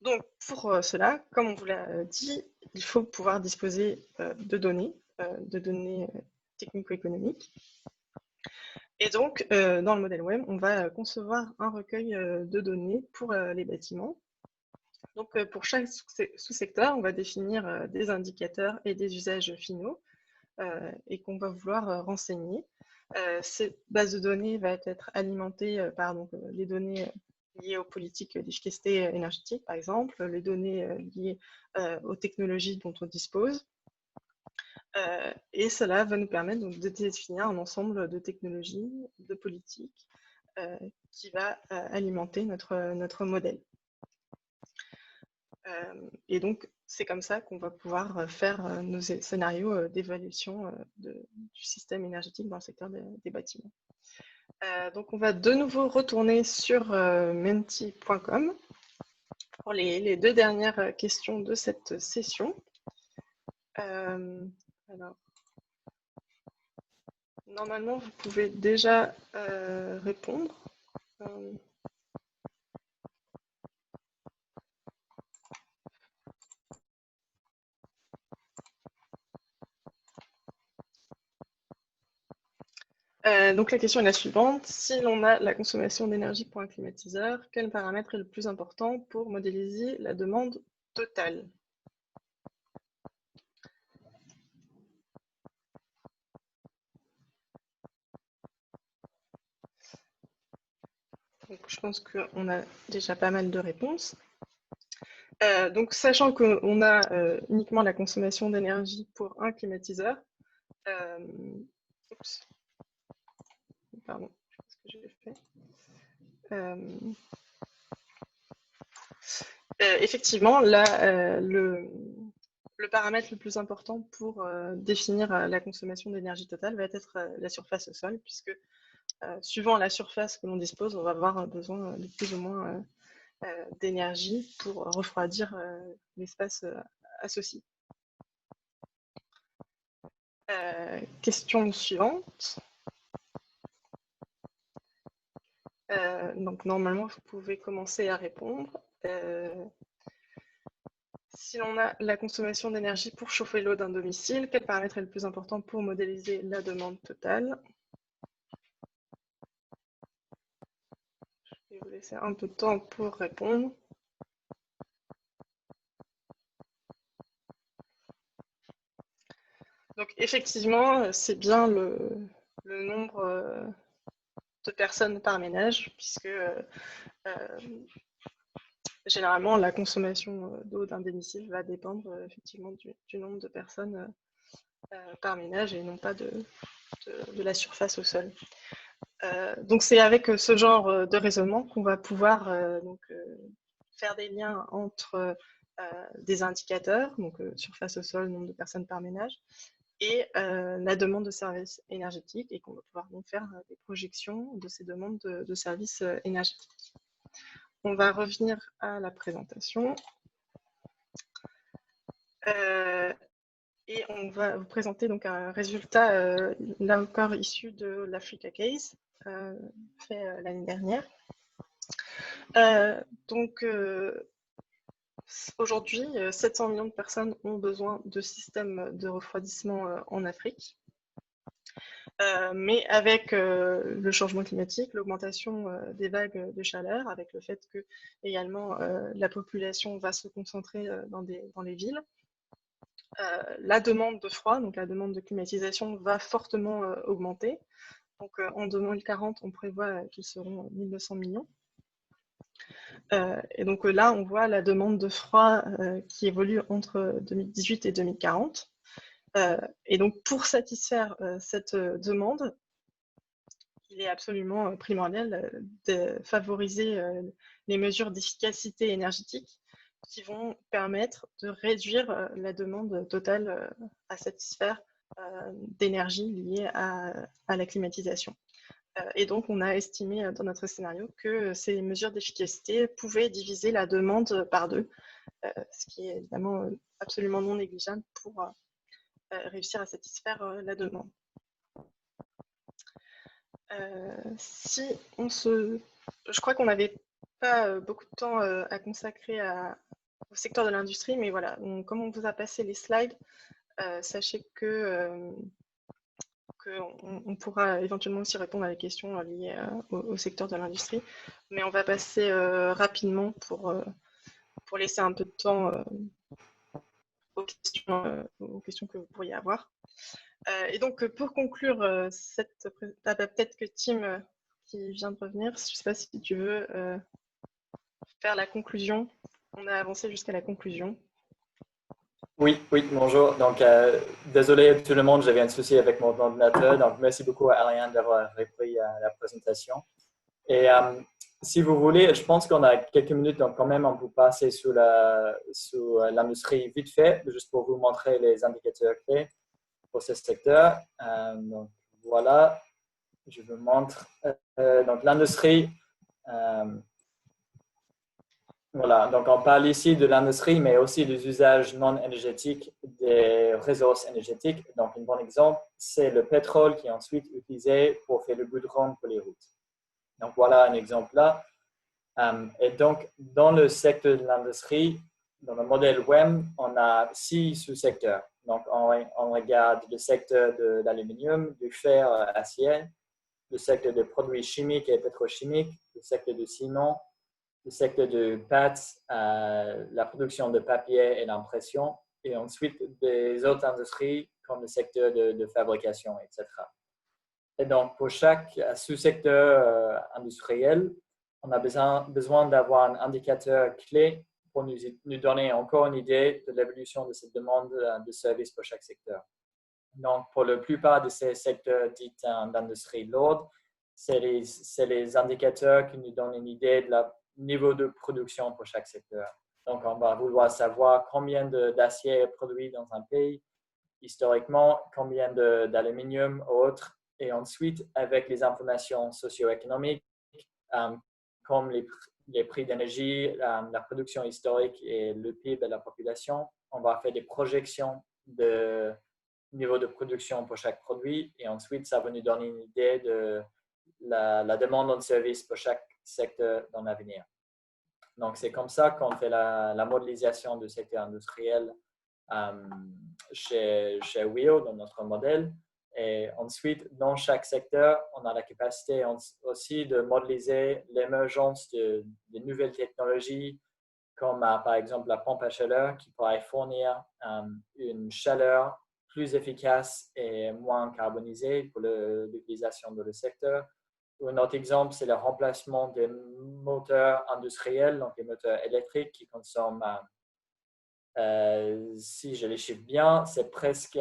Donc, pour cela, comme on vous l'a dit, il faut pouvoir disposer de données technico-économiques. Et donc, dans le modèle web, on va concevoir un recueil de données pour les bâtiments. Donc, pour chaque sous-secteur, on va définir des indicateurs et des usages finaux et qu'on va vouloir renseigner. Cette base de données va être alimentée par donc, les données liées aux politiques d'efficacité énergétique, par exemple, les données liées aux technologies dont on dispose. Et cela va nous permettre donc, de définir un ensemble de technologies, de politiques qui va alimenter notre modèle. Et donc, c'est comme ça qu'on va pouvoir faire nos scénarios d'évaluation du système énergétique dans le secteur des bâtiments. Donc, on va de nouveau retourner sur menti.com pour les deux dernières questions de cette session. Alors, normalement, vous pouvez déjà répondre. Donc la question est la suivante. Si l'on a la consommation d'énergie pour un climatiseur, quel paramètre est le plus important pour modéliser la demande totale? Donc, je pense qu'on a déjà pas mal de réponses. Donc, sachant qu'on a uniquement la consommation d'énergie pour un climatiseur, oups, pardon, je sais pas ce que j'ai fait. Effectivement, là, le paramètre le plus important pour définir la consommation d'énergie totale va être la surface au sol, puisque suivant la surface que l'on dispose, on va avoir besoin de plus ou moins d'énergie pour refroidir l'espace associé. Question suivante. Donc normalement, vous pouvez commencer à répondre. Si l'on a la consommation d'énergie pour chauffer l'eau d'un domicile, quel paramètre est le plus important pour modéliser la demande totale? Je vais vous laisser un peu de temps pour répondre. Donc effectivement, c'est bien le nombre de personnes par ménage, puisque généralement la consommation d'eau d'un domicile va dépendre effectivement du nombre de personnes par ménage et non pas de la surface au sol. Donc c'est avec ce genre de raisonnement qu'on va pouvoir faire des liens entre des indicateurs, donc surface au sol, nombre de personnes par ménage, et la demande de services énergétiques, et qu'on va pouvoir donc faire des projections de ces demandes de services énergétiques. On va revenir à la présentation. Et on va vous présenter donc un résultat, là encore issu de l'Africa Case, fait l'année dernière. Donc, aujourd'hui, 700 millions de personnes ont besoin de systèmes de refroidissement en Afrique. Mais avec le changement climatique, l'augmentation des vagues de chaleur, avec le fait que également la population va se concentrer dans les villes, la demande de froid, donc la demande de climatisation, va fortement augmenter. Donc en 2040, on prévoit qu'ils seront 1900 millions. Et donc là, on voit la demande de froid qui évolue entre 2018 et 2040. Et donc pour satisfaire cette demande, il est absolument primordial de favoriser les mesures d'efficacité énergétique qui vont permettre de réduire la demande totale à satisfaire d'énergie liée à la climatisation. Et donc, on a estimé dans notre scénario que ces mesures d'efficacité pouvaient diviser la demande par deux, ce qui est évidemment absolument non négligeable pour réussir à satisfaire la demande. Je crois qu'on n'avait pas beaucoup de temps à consacrer au secteur de l'industrie, mais voilà, comme on vous a passé les slides, sachez qu'on pourra éventuellement aussi répondre à des questions liées au secteur de l'industrie, mais on va passer rapidement pour laisser un peu de temps aux questions que vous pourriez avoir. Et donc, pour conclure, peut-être que Tim, qui vient de revenir, je ne sais pas si tu veux faire la conclusion. On a avancé jusqu'à la conclusion. Oui, bonjour. Donc, désolé tout le monde, j'avais un souci avec mon ordinateur. Donc, merci beaucoup à Ariane d'avoir repris la présentation. Et si vous voulez, je pense qu'on a quelques minutes, donc quand même, on peut passer sous l'industrie vite fait, juste pour vous montrer les indicateurs clés pour ce secteur. Donc, voilà, je vous montre. Donc, l'industrie. Voilà, donc on parle ici de l'industrie, mais aussi des usages non énergétiques des ressources énergétiques. Donc, un bon exemple, c'est le pétrole qui est ensuite utilisé pour faire le goudron pour les routes. Donc, voilà un exemple là. Et donc, dans le secteur de l'industrie, dans le modèle WEM, on a 6 sous-secteurs. Donc, on regarde le secteur de l'aluminium, du fer, acier, le secteur de produits chimiques et pétrochimiques, le secteur du ciment, le secteur de pâtes, la production de papier et l'impression, et ensuite des autres industries comme le secteur de fabrication, etc. Et donc, pour chaque sous-secteur industriel, on a besoin d'avoir un indicateur clé pour nous donner encore une idée de l'évolution de cette demande de services pour chaque secteur. Donc, pour la plupart de ces secteurs dits d'industrie lourde, c'est les indicateurs qui nous donnent une idée de la niveau de production pour chaque secteur. Donc, on va vouloir savoir combien d'acier est produit dans un pays, historiquement, combien d'aluminium ou autre, et ensuite, avec les informations socio-économiques, comme les prix d'énergie, la production historique et le PIB de la population, on va faire des projections de niveau de production pour chaque produit, et ensuite, ça va nous donner une idée de la demande de service pour chaque secteur dans l'avenir. Donc, c'est comme ça qu'on fait la modélisation du secteur industriel chez WIO, dans notre modèle. Et ensuite, dans chaque secteur, on a la capacité aussi de modéliser l'émergence de nouvelles technologies, comme par exemple la pompe à chaleur qui pourrait fournir une chaleur plus efficace et moins carbonisée pour l'utilisation de le secteur. Un autre exemple, c'est le remplacement des moteurs industriels, donc les moteurs électriques qui consomment, si je les chiffre bien, c'est presque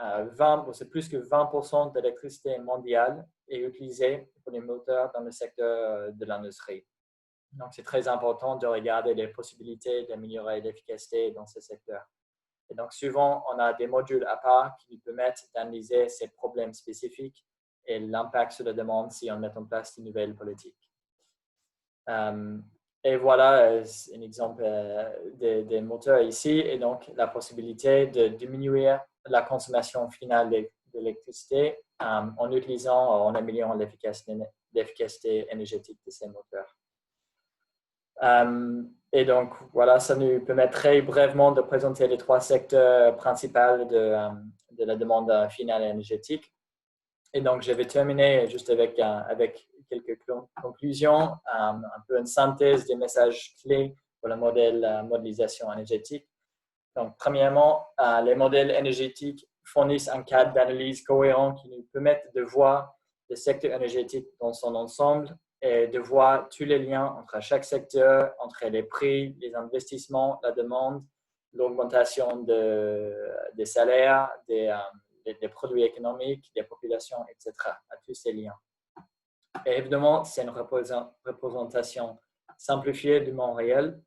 20, c'est plus que 20% d'électricité mondiale est utilisée pour les moteurs dans le secteur de l'industrie. Donc, c'est très important de regarder les possibilités d'améliorer l'efficacité dans ce secteur. Et donc, souvent, on a des modules à part qui nous permettent d'analyser ces problèmes spécifiques et l'impact sur la demande si on met en place de nouvelles politiques. Et voilà un exemple des moteurs ici, et donc la possibilité de diminuer la consommation finale d'électricité en améliorant l'efficacité énergétique de ces moteurs. Et donc, voilà, ça nous permet très brièvement de présenter les trois secteurs principaux de la demande finale énergétique. Et donc, je vais terminer juste avec quelques conclusions, un peu une synthèse des messages clés pour le modèle modélisation énergétique. Donc, premièrement, les modèles énergétiques fournissent un cadre d'analyse cohérent qui nous permet de voir le secteur énergétique dans son ensemble et de voir tous les liens entre chaque secteur, entre les prix, les investissements, la demande, l'augmentation des salaires, des produits économiques, des populations, etc., à tous ces liens. Et évidemment, c'est une représentation simplifiée du monde réel,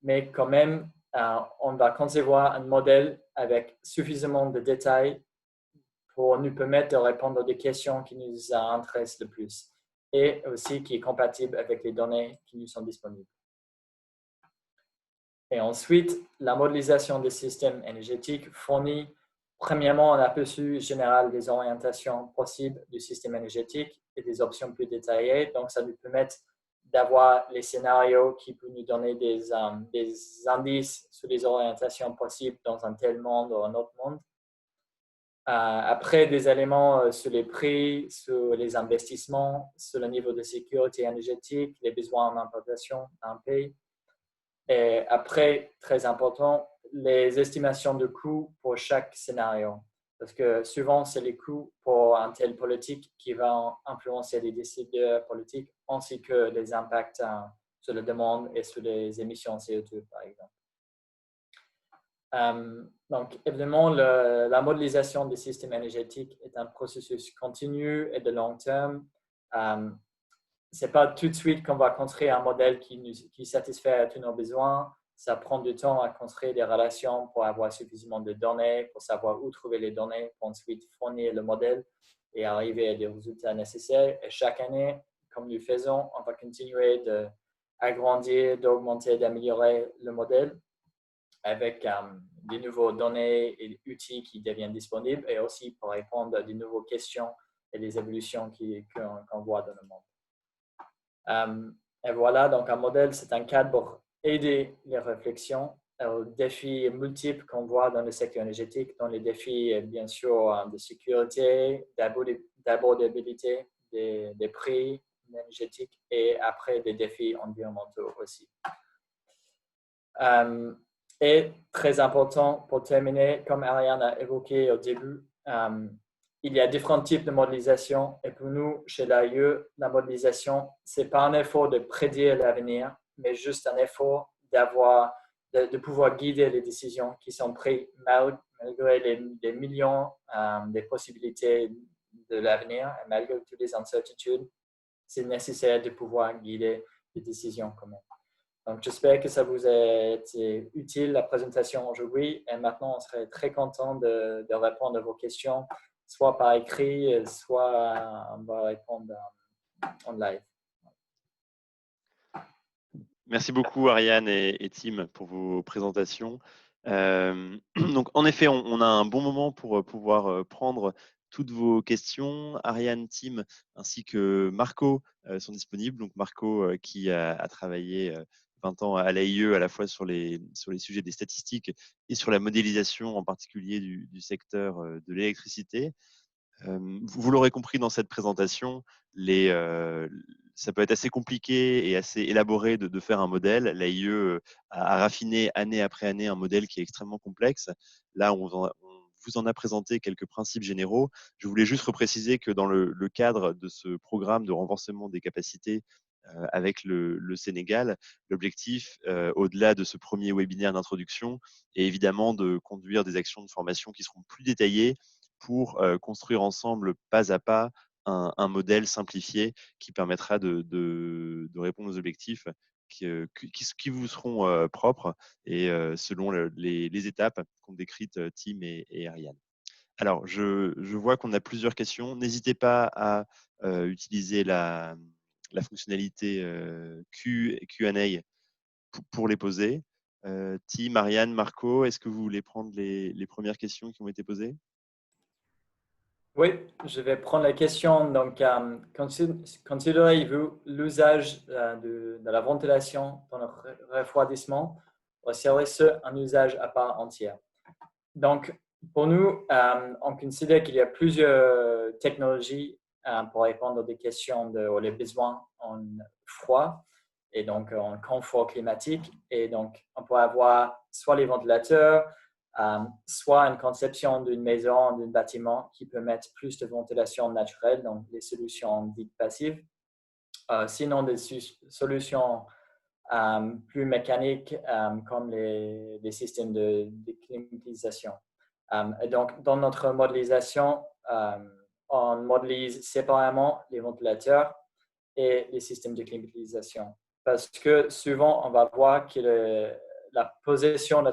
mais quand même, on va concevoir un modèle avec suffisamment de détails pour nous permettre de répondre aux questions qui nous intéressent le plus et aussi qui est compatible avec les données qui nous sont disponibles. Et ensuite, la modélisation des systèmes énergétiques fournit premièrement un aperçu général des orientations possibles du système énergétique et des options plus détaillées. Donc, ça nous permet d'avoir les scénarios qui peuvent nous donner des indices sur les orientations possibles dans un tel monde ou un autre monde. Après, des éléments sur les prix, sur les investissements, sur le niveau de sécurité énergétique, les besoins en importation d'un pays. Et après, très important, les estimations de coûts pour chaque scénario. Parce que souvent, c'est les coûts pour un tel politique qui va influencer les décideurs politiques ainsi que les impacts sur la demande et sur les émissions CO2, par exemple. Donc, évidemment, la modélisation des systèmes énergétiques est un processus continu et de long terme. Ce n'est pas tout de suite qu'on va construire un modèle qui satisfait tous nos besoins. Ça prend du temps à construire des relations pour avoir suffisamment de données, pour savoir où trouver les données, pour ensuite fournir le modèle et arriver à des résultats nécessaires. Et chaque année, comme nous faisons, on va continuer d'agrandir, d'augmenter, d'améliorer le modèle avec des nouvelles données et outils qui deviennent disponibles et aussi pour répondre à de nouvelles questions et des évolutions qu'on voit dans le monde. Et voilà, donc un modèle, c'est un cadre pour aider les réflexions aux défis multiples qu'on voit dans le secteur énergétique, dans les défis, bien sûr, de sécurité, d'abordabilité, des prix énergétiques et après des défis environnementaux aussi. Et très important pour terminer, comme Ariane a évoqué au début, il y a différents types de modélisation. Et pour nous, chez l'AIE, la modélisation, ce n'est pas un effort de prédire l'avenir, mais juste un effort de pouvoir guider les décisions qui sont prises malgré les millions de possibilités de l'avenir et malgré toutes les incertitudes. C'est nécessaire de pouvoir guider les décisions quand même. Donc, j'espère que ça vous a été utile, la présentation aujourd'hui. Et maintenant, on serait très content de répondre à vos questions, soit par écrit, soit on va répondre en live. Merci beaucoup, Ariane et Tim, pour vos présentations. Donc, en effet, on a un bon moment pour pouvoir prendre toutes vos questions. Ariane, Tim, ainsi que Marco sont disponibles. Donc, Marco qui a travaillé 20 ans à l'AIE, à la fois sur les sujets des statistiques et sur la modélisation, en particulier du secteur de l'électricité. Vous l'aurez compris dans cette présentation, ça peut être assez compliqué et assez élaboré de faire un modèle. L'AIE a raffiné année après année un modèle qui est extrêmement complexe. Là, on vous en a présenté quelques principes généraux. Je voulais juste repréciser que dans le cadre de ce programme de renforcement des capacités avec le Sénégal, l'objectif, au-delà de ce premier webinaire d'introduction, est évidemment de conduire des actions de formation qui seront plus détaillées pour construire ensemble, pas à pas, un modèle simplifié qui permettra de répondre aux objectifs qui vous seront propres et selon les étapes qu'ont décrites Tim et Ariane. Alors, je vois qu'on a plusieurs questions. N'hésitez pas à utiliser la fonctionnalité Q&A pour les poser. Tim, Ariane, Marco, est-ce que vous voulez prendre les premières questions qui ont été posées ? Oui, je vais prendre la question. Donc, considérez-vous l'usage de la ventilation dans le refroidissement ou serait-ce un usage à part entière? Donc, pour nous, on considère qu'il y a plusieurs technologies pour répondre aux questions aux besoins en froid et donc en confort climatique. Et donc, on peut avoir soit les ventilateurs, soit une conception d'une maison, d'un bâtiment qui peut mettre plus de ventilation naturelle, donc les solutions dites passives. Sinon, des solutions plus mécaniques comme les systèmes de climatisation. Et donc, dans notre modélisation, on modélise séparément les ventilateurs et les systèmes de climatisation. Parce que souvent, on va voir que la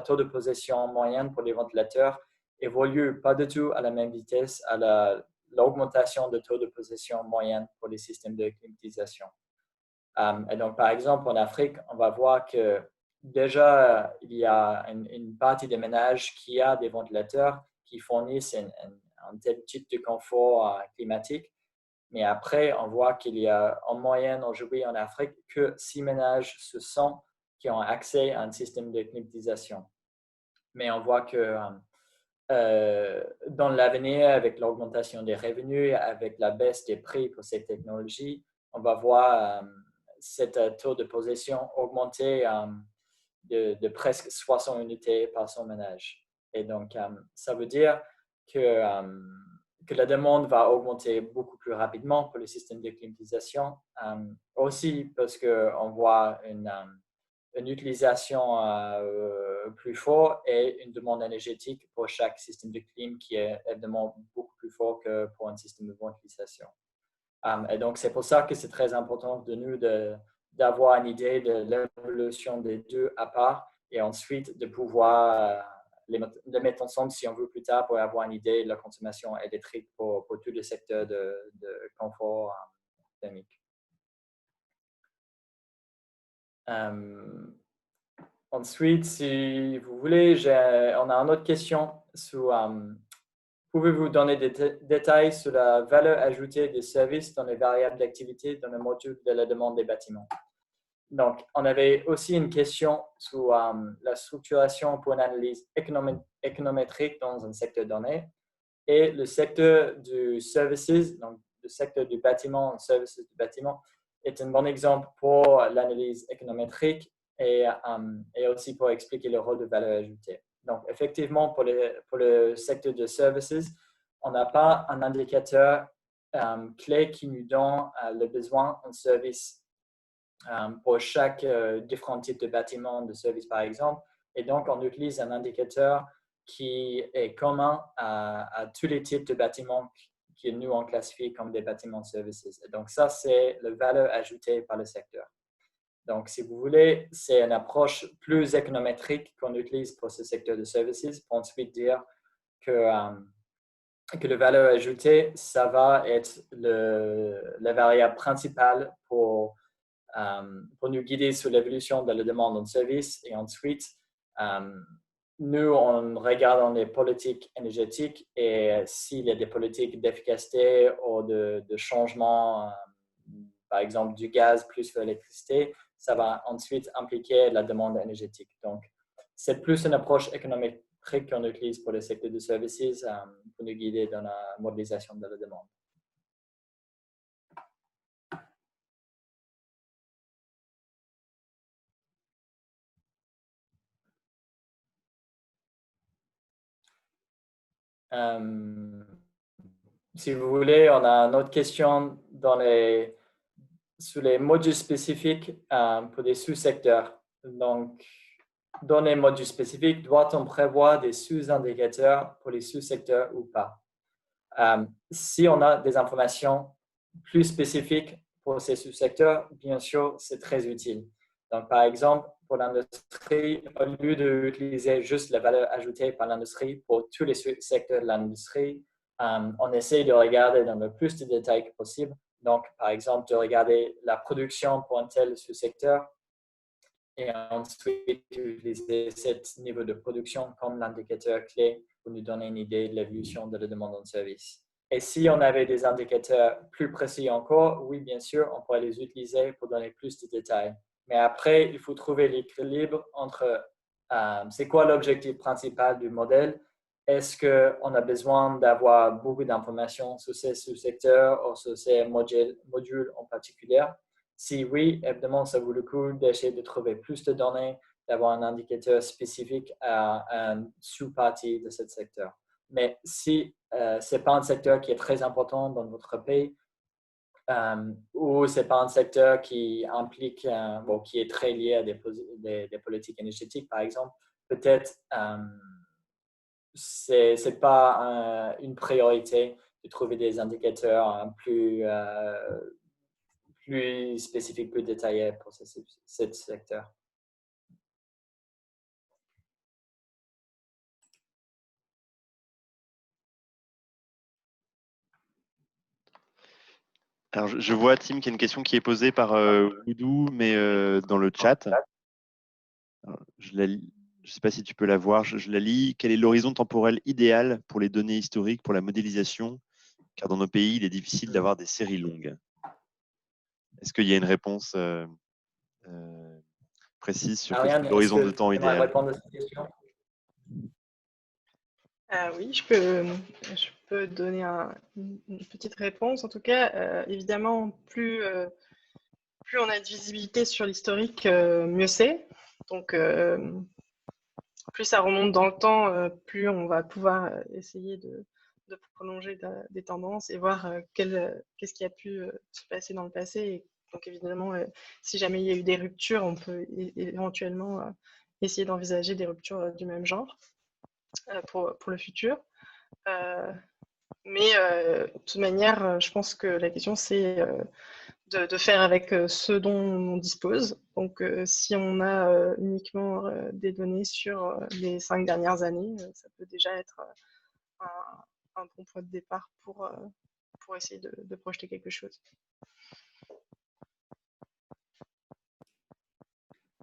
taux de possession moyenne pour les ventilateurs évolue pas du tout à la même vitesse à l'augmentation de taux de possession moyenne pour les systèmes de climatisation. Et donc, par exemple, en Afrique, on va voir que déjà, il y a une partie des ménages qui a des ventilateurs qui fournissent un tel type de confort climatique. Mais après, on voit qu'il y a en moyenne aujourd'hui en Afrique que 6 ménages sur 100 qui ont accès à un système de climatisation. Mais on voit que dans l'avenir, avec l'augmentation des revenus, avec la baisse des prix pour ces technologies, on va voir cet taux de possession augmenter de presque 60 unités par son ménage. Et donc, ça veut dire que la demande va augmenter beaucoup plus rapidement pour le système de climatisation. Aussi parce qu'on voit une utilisation plus forte et une demande énergétique pour chaque système de clim qui est évidemment beaucoup plus fort que pour un système de ventilation. Et donc, c'est pour ça que c'est très important de nous d'avoir une idée de l'évolution des deux à part et ensuite de pouvoir les mettre ensemble si on veut plus tard pour avoir une idée de la consommation électrique pour tout le secteur de confort thermique. Ensuite, si vous voulez, on a une autre question. Pouvez-vous donner des détails sur la valeur ajoutée des services dans les variables d'activité dans le module de la demande des bâtiments? Donc, on avait aussi une question sur la structuration pour une analyse économétrique dans un secteur donné. Et le secteur du services, donc le secteur du bâtiment, services du bâtiment, est un bon exemple pour l'analyse économétrique et aussi pour expliquer le rôle de valeur ajoutée. Donc, effectivement, pour le secteur de services, on n'a pas un indicateur clé qui nous donne le besoin en service pour chaque différent type de bâtiment de service, par exemple. Et donc, on utilise un indicateur qui est commun à tous les types de bâtiments que nous, on classifie comme des bâtiments de services. Et donc, ça, c'est la valeur ajoutée par le secteur. Donc, si vous voulez, c'est une approche plus économétrique qu'on utilise pour ce secteur de services pour ensuite dire que la valeur ajoutée, ça va être la variable principale pour nous guider sur l'évolution de la demande en service. Et ensuite, nous, on regarde les politiques énergétiques et s'il y a des politiques d'efficacité ou de changement, par exemple du gaz plus l'électricité, ça va ensuite impliquer la demande énergétique. Donc, c'est plus une approche économique qu'on utilise pour le secteur de services pour nous guider dans la modélisation de la demande. Si vous voulez, on a une autre question sur les modules spécifiques pour des sous-secteurs. Donc, dans les modules spécifiques, doit-on prévoir des sous-indicateurs pour les sous-secteurs ou pas? Si on a des informations plus spécifiques pour ces sous-secteurs, bien sûr, c'est très utile. Donc, par exemple, pour l'industrie, au lieu d'utiliser juste la valeur ajoutée par l'industrie pour tous les secteurs de l'industrie, on essaie de regarder dans le plus de détails que possible. Donc, par exemple, de regarder la production pour un tel sous-secteur et ensuite utiliser ce niveau de production comme l'indicateur clé pour nous donner une idée de l'évolution de la demande en service. Et si on avait des indicateurs plus précis encore, oui, bien sûr, on pourrait les utiliser pour donner plus de détails. Mais après, il faut trouver l'équilibre entre c'est quoi l'objectif principal du modèle. Est-ce qu'on a besoin d'avoir beaucoup d'informations sur ces sous-secteurs ou sur ces modules en particulier? Si oui, évidemment, ça vaut le coup d'essayer de trouver plus de données, d'avoir un indicateur spécifique à une sous-partie de ce secteur. Mais si ce n'est pas un secteur qui est très important dans votre pays ou ce n'est pas un secteur qui implique, qui est très lié à des politiques énergétiques, par exemple, peut-être ce n'est pas une priorité de trouver des indicateurs plus spécifiques, plus détaillés pour ce secteur. Alors, je vois, Tim, qu'il y a une question qui est posée par Woudou, mais dans le chat. Alors, je ne sais pas si tu peux la voir, je la lis. Quel est l'horizon temporel idéal pour les données historiques, pour la modélisation? Car dans nos pays, il est difficile d'avoir des séries longues. Est-ce qu'il y a une réponse précise sur l'horizon de temps idéal? Répondre à cette question? Oui, je peux donner une petite réponse. En tout cas, évidemment, plus on a de visibilité sur l'historique, mieux c'est. Donc, plus ça remonte dans le temps, plus on va pouvoir essayer de prolonger des tendances et voir qu'est-ce qui a pu se passer dans le passé. Et donc, évidemment, si jamais il y a eu des ruptures, on peut éventuellement essayer d'envisager des ruptures du même genre pour le futur. Mais de toute manière, je pense que la question, c'est de faire avec ce dont on dispose. Donc, si on a uniquement des données sur les 5 dernières années, ça peut déjà être un bon point de départ pour essayer de projeter quelque chose.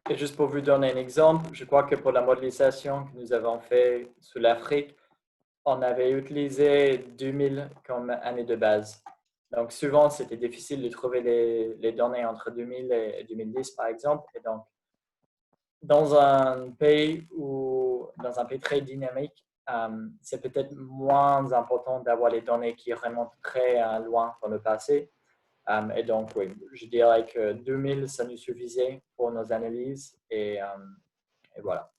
Et juste pour vous donner un exemple, je crois que pour la modélisation que nous avons fait sur l'Afrique, on avait utilisé 2000 comme année de base. Donc, souvent, c'était difficile de trouver les données entre 2000 et 2010, par exemple. Et donc, dans un pays très dynamique, c'est peut-être moins important d'avoir les données qui remontent très loin dans le passé. Et donc, oui, je dirais que 2000, ça nous suffisait pour nos analyses. Et voilà.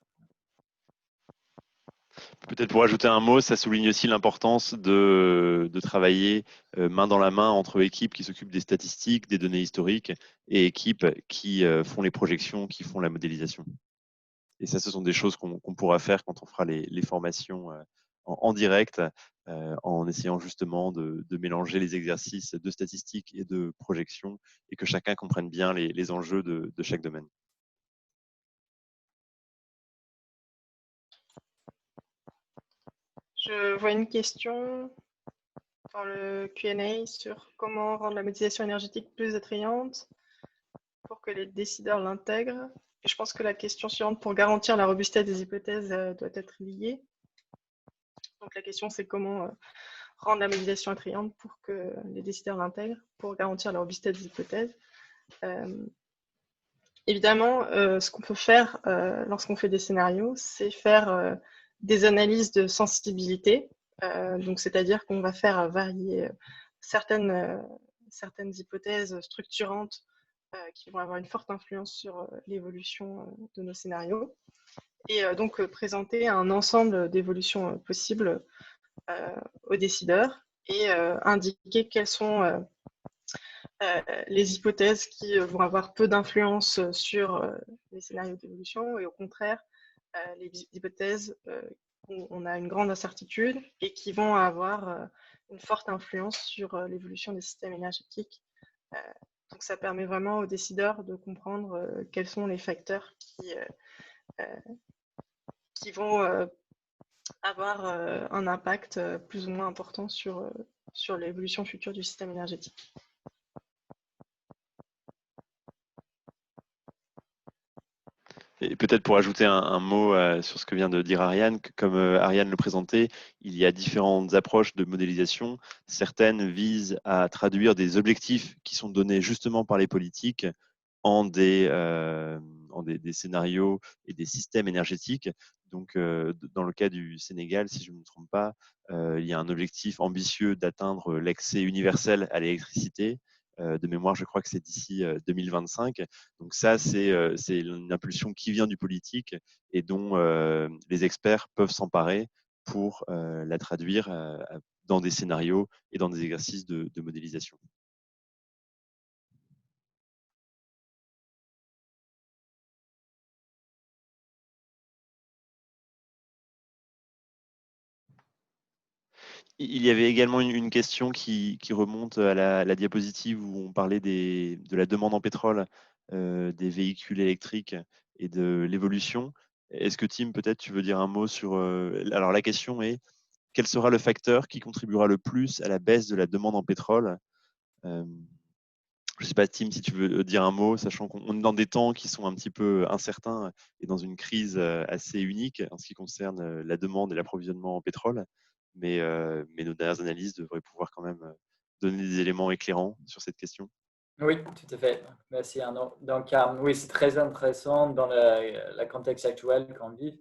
Peut-être pour ajouter un mot, ça souligne aussi l'importance de travailler main dans la main entre équipes qui s'occupent des statistiques, des données historiques et équipes qui font les projections, qui font la modélisation. Et ça, ce sont des choses qu'on pourra faire quand on fera les formations en direct, en essayant justement de mélanger les exercices de statistiques et de projection et que chacun comprenne bien les enjeux de chaque domaine. Je vois une question dans le Q&A sur comment rendre la modélisation énergétique plus attrayante pour que les décideurs l'intègrent. Et je pense que la question suivante, pour garantir la robustesse des hypothèses, doit être liée. Donc la question, c'est comment rendre la modélisation attrayante pour que les décideurs l'intègrent, pour garantir la robustesse des hypothèses. Évidemment, ce qu'on peut faire lorsqu'on fait des scénarios, c'est faire des analyses de sensibilité. Donc, c'est-à-dire qu'on va faire varier certaines hypothèses structurantes qui vont avoir une forte influence sur l'évolution de nos scénarios. Et donc, présenter un ensemble d'évolutions possibles aux décideurs et indiquer quelles sont les hypothèses qui vont avoir peu d'influence sur les scénarios d'évolution et au contraire, les hypothèses où on a une grande incertitude et qui vont avoir une forte influence sur l'évolution des systèmes énergétiques. Donc ça permet vraiment aux décideurs de comprendre quels sont les facteurs qui vont avoir un impact plus ou moins important sur l'évolution future du système énergétique. Et peut-être pour ajouter un mot sur ce que vient de dire Ariane, comme Ariane le présentait, il y a différentes approches de modélisation. Certaines visent à traduire des objectifs qui sont donnés justement par les politiques en des scénarios et des systèmes énergétiques. Donc, dans le cas du Sénégal, si je ne me trompe pas, il y a un objectif ambitieux d'atteindre l'accès universel à l'électricité. De mémoire, je crois que c'est d'ici 2025. Donc ça, c'est une impulsion qui vient du politique et dont les experts peuvent s'emparer pour la traduire dans des scénarios et dans des exercices de modélisation. Il y avait également une question qui remonte à la diapositive où on parlait de la demande en pétrole des véhicules électriques et de l'évolution. Est-ce que Tim, peut-être tu veux dire un mot sur… alors la question est, quel sera le facteur qui contribuera le plus à la baisse de la demande en pétrole? Je ne sais pas, Tim, si tu veux dire un mot, sachant qu'on est dans des temps qui sont un petit peu incertains et dans une crise assez unique en ce qui concerne la demande et l'approvisionnement en pétrole. Mais nos dernières analyses devraient pouvoir quand même donner des éléments éclairants sur cette question. Oui, tout à fait. Merci Arnaud. Donc, oui, c'est très intéressant dans le contexte actuel qu'on vit.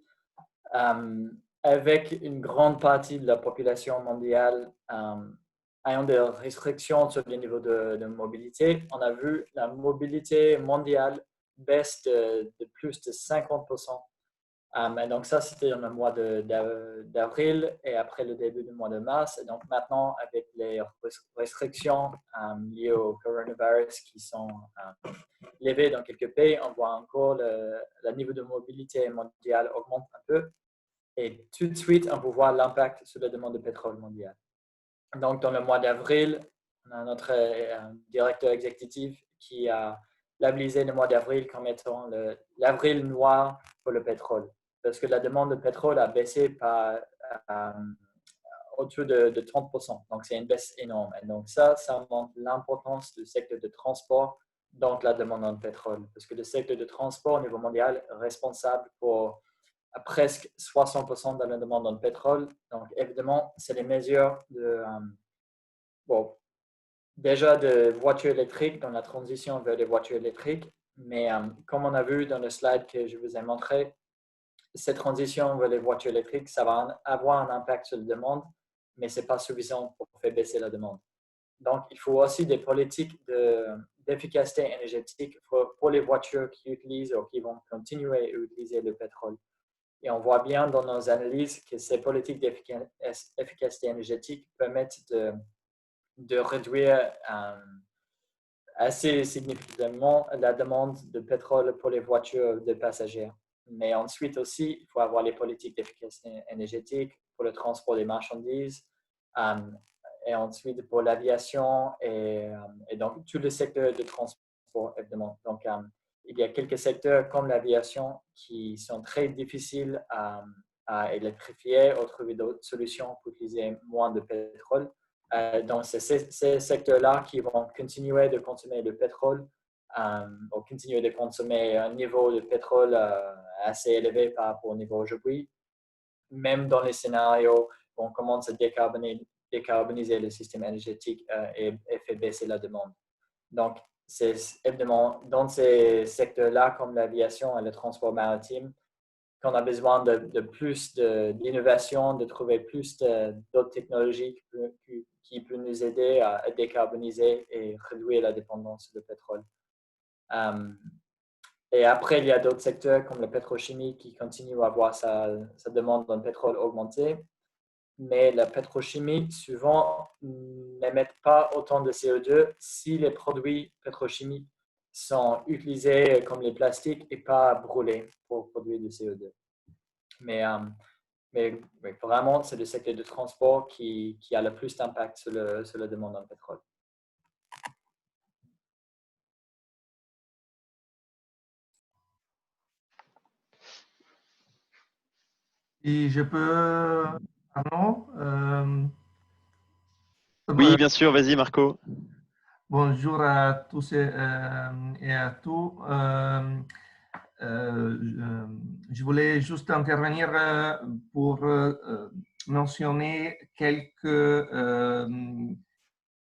Avec une grande partie de la population mondiale ayant des restrictions sur les niveaux de mobilité, on a vu la mobilité mondiale baisse de plus de 50%. Et donc ça, c'était dans le mois d'avril et après le début du mois de mars. Et donc maintenant, avec les restrictions liées au coronavirus qui sont levées dans quelques pays, on voit encore le niveau de mobilité mondiale augmente un peu. Et tout de suite, on peut voir l'impact sur la demande de pétrole mondiale. Donc, dans le mois d'avril, on a notre directeur exécutif qui a labellisé le mois d'avril comme étant l'avril noir pour le pétrole. Parce que la demande de pétrole a baissé par au-dessus de 30%. Donc, c'est une baisse énorme. Et donc, ça montre l'importance du secteur de transport dans la demande en pétrole. Parce que le secteur de transport au niveau mondial est responsable pour à presque 60% de la demande en pétrole. Donc, évidemment, c'est les mesures déjà de voitures électriques dans la transition vers des voitures électriques. Mais comme on a vu dans le slide que je vous ai montré, cette transition vers les voitures électriques, ça va avoir un impact sur la demande, mais ce n'est pas suffisant pour faire baisser la demande. Donc, il faut aussi des politiques d'efficacité énergétique pour les voitures qui utilisent ou qui vont continuer à utiliser le pétrole. Et on voit bien dans nos analyses que ces politiques d'efficacité énergétique permettent de réduire assez significativement la demande de pétrole pour les voitures de passagers. Mais ensuite aussi, il faut avoir les politiques d'efficacité énergétique pour le transport des marchandises et ensuite pour l'aviation et donc tout le secteur de transport, évidemment. Donc, il y a quelques secteurs comme l'aviation qui sont très difficiles à électrifier ou trouver d'autres solutions pour utiliser moins de pétrole. Donc, c'est ces secteurs-là qui vont continuer de consommer le pétrole ou continuer de consommer un niveau de pétrole assez élevé par rapport au niveau aujourd'hui. Même dans les scénarios où on commence à décarboniser le système énergétique et fait baisser la demande. Donc, c'est évidemment dans ces secteurs-là, comme l'aviation et le transport maritime, qu'on a besoin de plus d'innovation, de trouver plus d'autres technologies qui peuvent nous aider à décarboniser et réduire la dépendance sur le pétrole. Et après, il y a d'autres secteurs comme la pétrochimie qui continuent à voir sa demande en pétrole augmenter. Mais la pétrochimie, souvent, n'émettent pas autant de CO2 si les produits pétrochimiques sont utilisés comme les plastiques et pas brûlés pour produire du CO2. Mais vraiment, c'est le secteur du transport qui a le plus d'impact sur la demande en pétrole. Et je peux, Arnaud, Oui, bien sûr, vas-y Marco. bonjour à tous et à tous. Je voulais juste intervenir pour mentionner quelques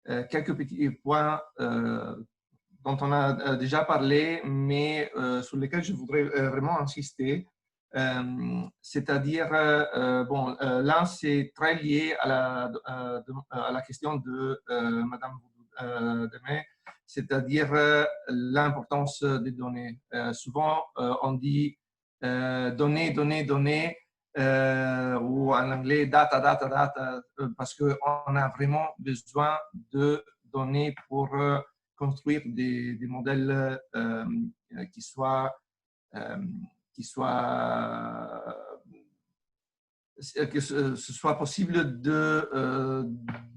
petits points dont on a déjà parlé, mais sur lesquels je voudrais vraiment insister. C'est-à-dire, bon, l'un, c'est très lié à la question de Madame Demey, c'est-à-dire l'importance des données. Souvent, on dit données, données, données, ou en anglais data, data, data, parce qu'on a vraiment besoin de données pour construire des modèles qui soient que ce soit possible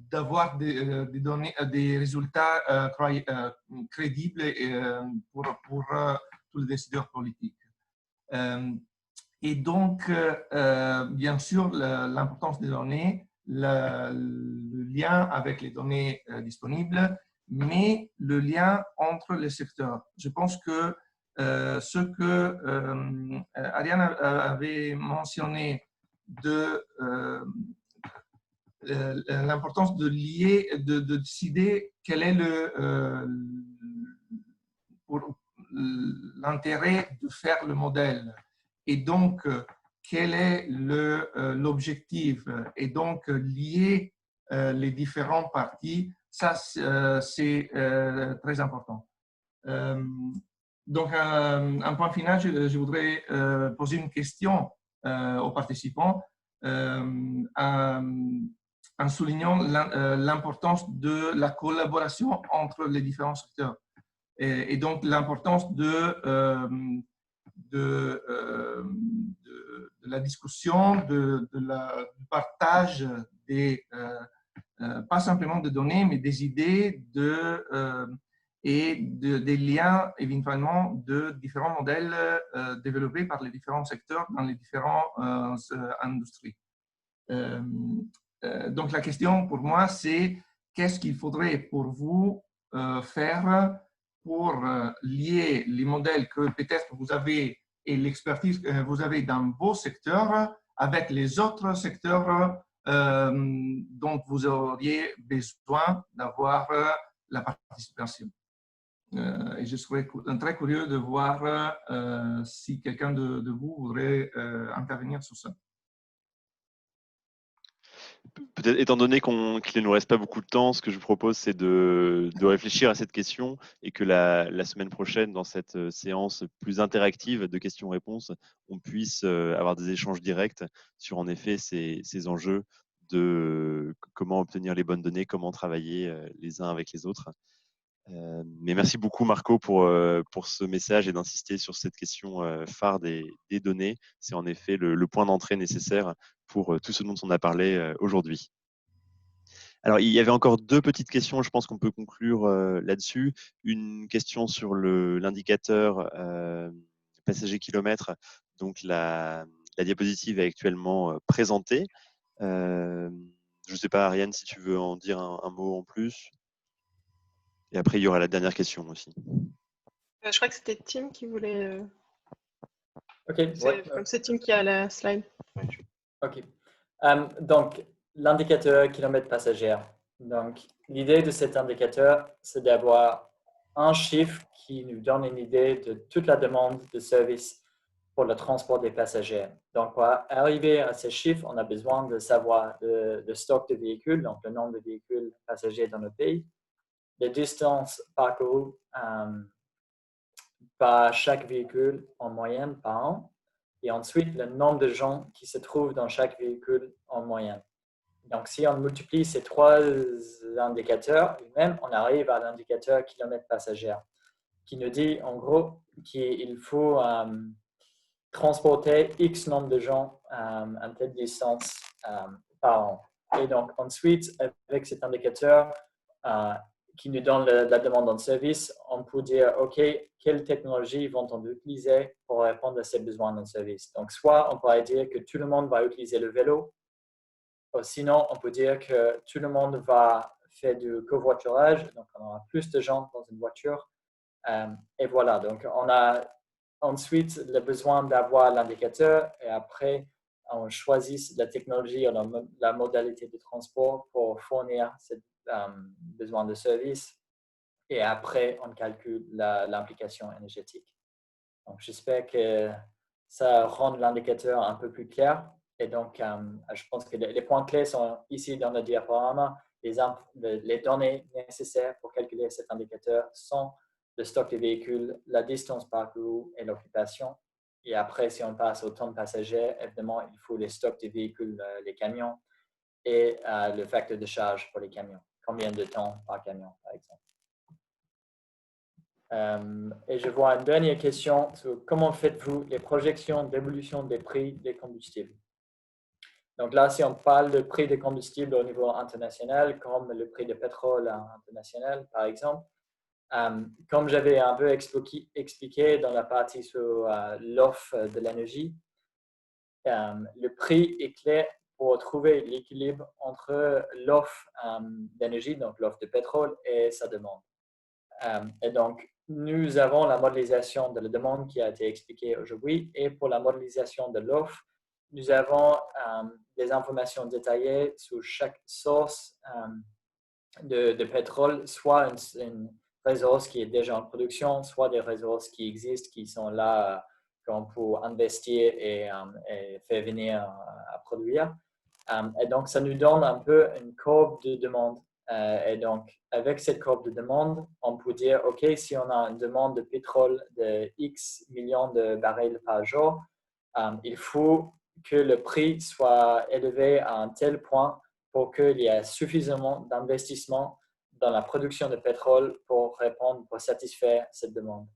d'avoir des données, des résultats crédibles pour tous les décideurs politiques. Et donc, bien sûr, l'importance des données, le lien avec les données disponibles, mais le lien entre les secteurs. Je pense que ce que Ariane avait mentionné de l'importance de lier, de décider quel est l'intérêt de faire le modèle et donc quel est l'objectif et donc lier les différentes parties, ça c'est très important. Donc, un point final, je voudrais poser une question aux participants en soulignant l'importance de la collaboration entre les différents secteurs et donc l'importance de la discussion, du partage pas simplement de données, mais des idées et des liens éventuellement de différents modèles développés par les différents secteurs dans les différentes industries. Donc la question pour moi, c'est qu'est-ce qu'il faudrait pour vous faire pour lier les modèles que peut-être vous avez et l'expertise que vous avez dans vos secteurs avec les autres secteurs dont vous auriez besoin d'avoir la participation. Et je serais très curieux de voir si quelqu'un de vous voudrait intervenir sur ça. Peut-être, étant donné qu'il ne nous reste pas beaucoup de temps, ce que je vous propose, c'est de réfléchir à cette question et que la semaine prochaine, dans cette séance plus interactive de questions-réponses, on puisse avoir des échanges directs sur, en effet, ces enjeux de comment obtenir les bonnes données, comment travailler les uns avec les autres. Mais merci beaucoup, Marco, pour ce message et d'insister sur cette question phare des données. C'est en effet le point d'entrée nécessaire pour tout ce dont on a parlé aujourd'hui. Alors, il y avait encore deux petites questions, je pense qu'on peut conclure là-dessus. Une question sur l'indicateur passager kilomètre. Donc, la diapositive est actuellement présentée. Je ne sais pas, Ariane, si tu veux en dire un mot en plus. Et après, il y aura la dernière question aussi. Je crois que c'était Tim qui voulait. Ok, ouais. Comme c'est Tim qui a la slide. Ok. Donc, l'indicateur kilomètre passager. Donc, l'idée de cet indicateur, c'est d'avoir un chiffre qui nous donne une idée de toute la demande de service pour le transport des passagers. Donc, pour arriver à ces chiffres, on a besoin de savoir le stock de véhicules, donc le nombre de véhicules passagers dans le pays, les distances parcourues par chaque véhicule en moyenne par an, et ensuite le nombre de gens qui se trouvent dans chaque véhicule en moyenne. Donc, si on multiplie ces trois indicateurs, même on arrive à l'indicateur kilomètre passager, qui nous dit en gros qu'il faut transporter X nombre de gens à telle distance par an. Et donc, ensuite, avec cet indicateur qui nous donne la demande en service, on peut dire, OK, quelles technologies vont-on utiliser pour répondre à ces besoins en service? Donc, soit on pourrait dire que tout le monde va utiliser le vélo, ou sinon, on peut dire que tout le monde va faire du covoiturage, donc on aura plus de gens dans une voiture. Et voilà, donc on a ensuite le besoin d'avoir l'indicateur et après, on choisit la technologie ou la modalité de transport pour fournir ce besoin de service et après, on calcule l'implication énergétique. Donc, j'espère que ça rend l'indicateur un peu plus clair. Et donc, je pense que les points clés sont ici dans le diaporama. Les données nécessaires pour calculer cet indicateur sont le stock de véhicules, la distance parcourue et l'occupation. Et après, si on passe au temps de passagers, évidemment, il faut les stocks de véhicules, les camions, et le facteur de charge pour les camions. Combien de temps par camion, par exemple. Et je vois une dernière question sur comment faites-vous les projections d'évolution des prix des combustibles. Donc là, si on parle de prix des combustibles au niveau international, comme le prix du pétrole international, par exemple, comme j'avais un peu expliqué dans la partie sur l'offre de l'énergie, le prix est clé pour trouver l'équilibre entre l'offre d'énergie, donc l'offre de pétrole, et sa demande. Et donc, nous avons la modélisation de la demande qui a été expliquée aujourd'hui. Et pour la modélisation de l'offre, nous avons des informations détaillées sur chaque source de pétrole, soit une ressource qui est déjà en production, soit des ressources qui existent, qui sont là, qu'on peut investir et faire venir à produire. Et donc, ça nous donne un peu une courbe de demande. Et donc, avec cette courbe de demande, on peut dire, OK, si on a une demande de pétrole de X millions de barils par jour, il faut que le prix soit élevé à un tel point pour qu'il y ait suffisamment d'investissement dans la production de pétrole pour répondre, pour satisfaire cette demande.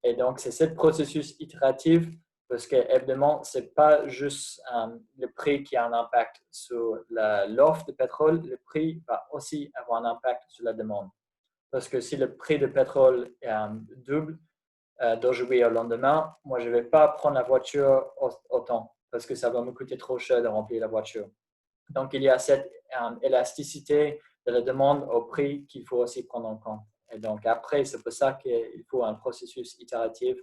Et donc, c'est ce processus itératif parce que, évidemment, ce n'est pas juste le prix qui a un impact sur l'offre de pétrole, le prix va aussi avoir un impact sur la demande. Parce que si le prix de pétrole double d'aujourd'hui au lendemain, moi, je ne vais pas prendre la voiture autant parce que ça va me coûter trop cher de remplir la voiture. Donc, il y a cette élasticité de la demande au prix qu'il faut aussi prendre en compte. Et donc, après, c'est pour ça qu'il faut un processus itératif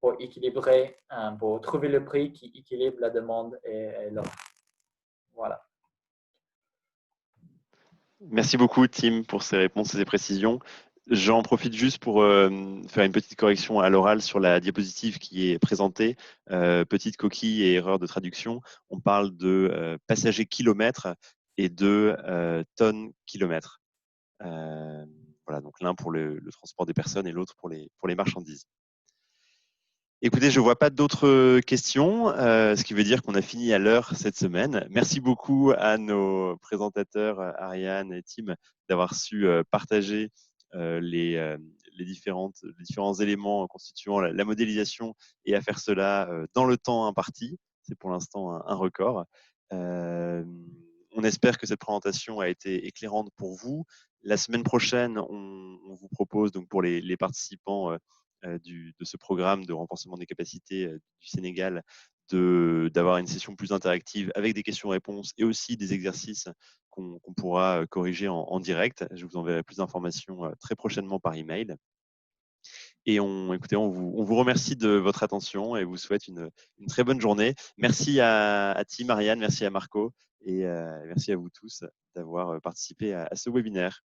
pour équilibrer, pour trouver le prix qui équilibre la demande et l'offre. Voilà. Merci beaucoup, Tim, pour ces réponses et ces précisions. J'en profite juste pour faire une petite correction à l'oral sur la diapositive qui est présentée. Petite coquille et erreur de traduction. On parle de passagers kilomètres et 2 tonnes kilomètres. Voilà, donc l'un pour le transport des personnes et l'autre pour les marchandises. Écoutez, je ne vois pas d'autres questions, ce qui veut dire qu'on a fini à l'heure cette semaine. Merci beaucoup à nos présentateurs, Ariane et Tim, d'avoir su partager les différents éléments constituant la modélisation et à faire cela dans le temps imparti. C'est pour l'instant un record. On espère que cette présentation a été éclairante pour vous. La semaine prochaine, on vous propose donc pour les participants de ce programme de renforcement des capacités du Sénégal d'avoir une session plus interactive avec des questions-réponses et aussi des exercices qu'on pourra corriger en direct. Je vous enverrai plus d'informations très prochainement par email. Et écoutez, on vous remercie de votre attention et vous souhaite une très bonne journée. Merci à Tim, Ariane, merci à Marco et merci à vous tous d'avoir participé à ce webinaire.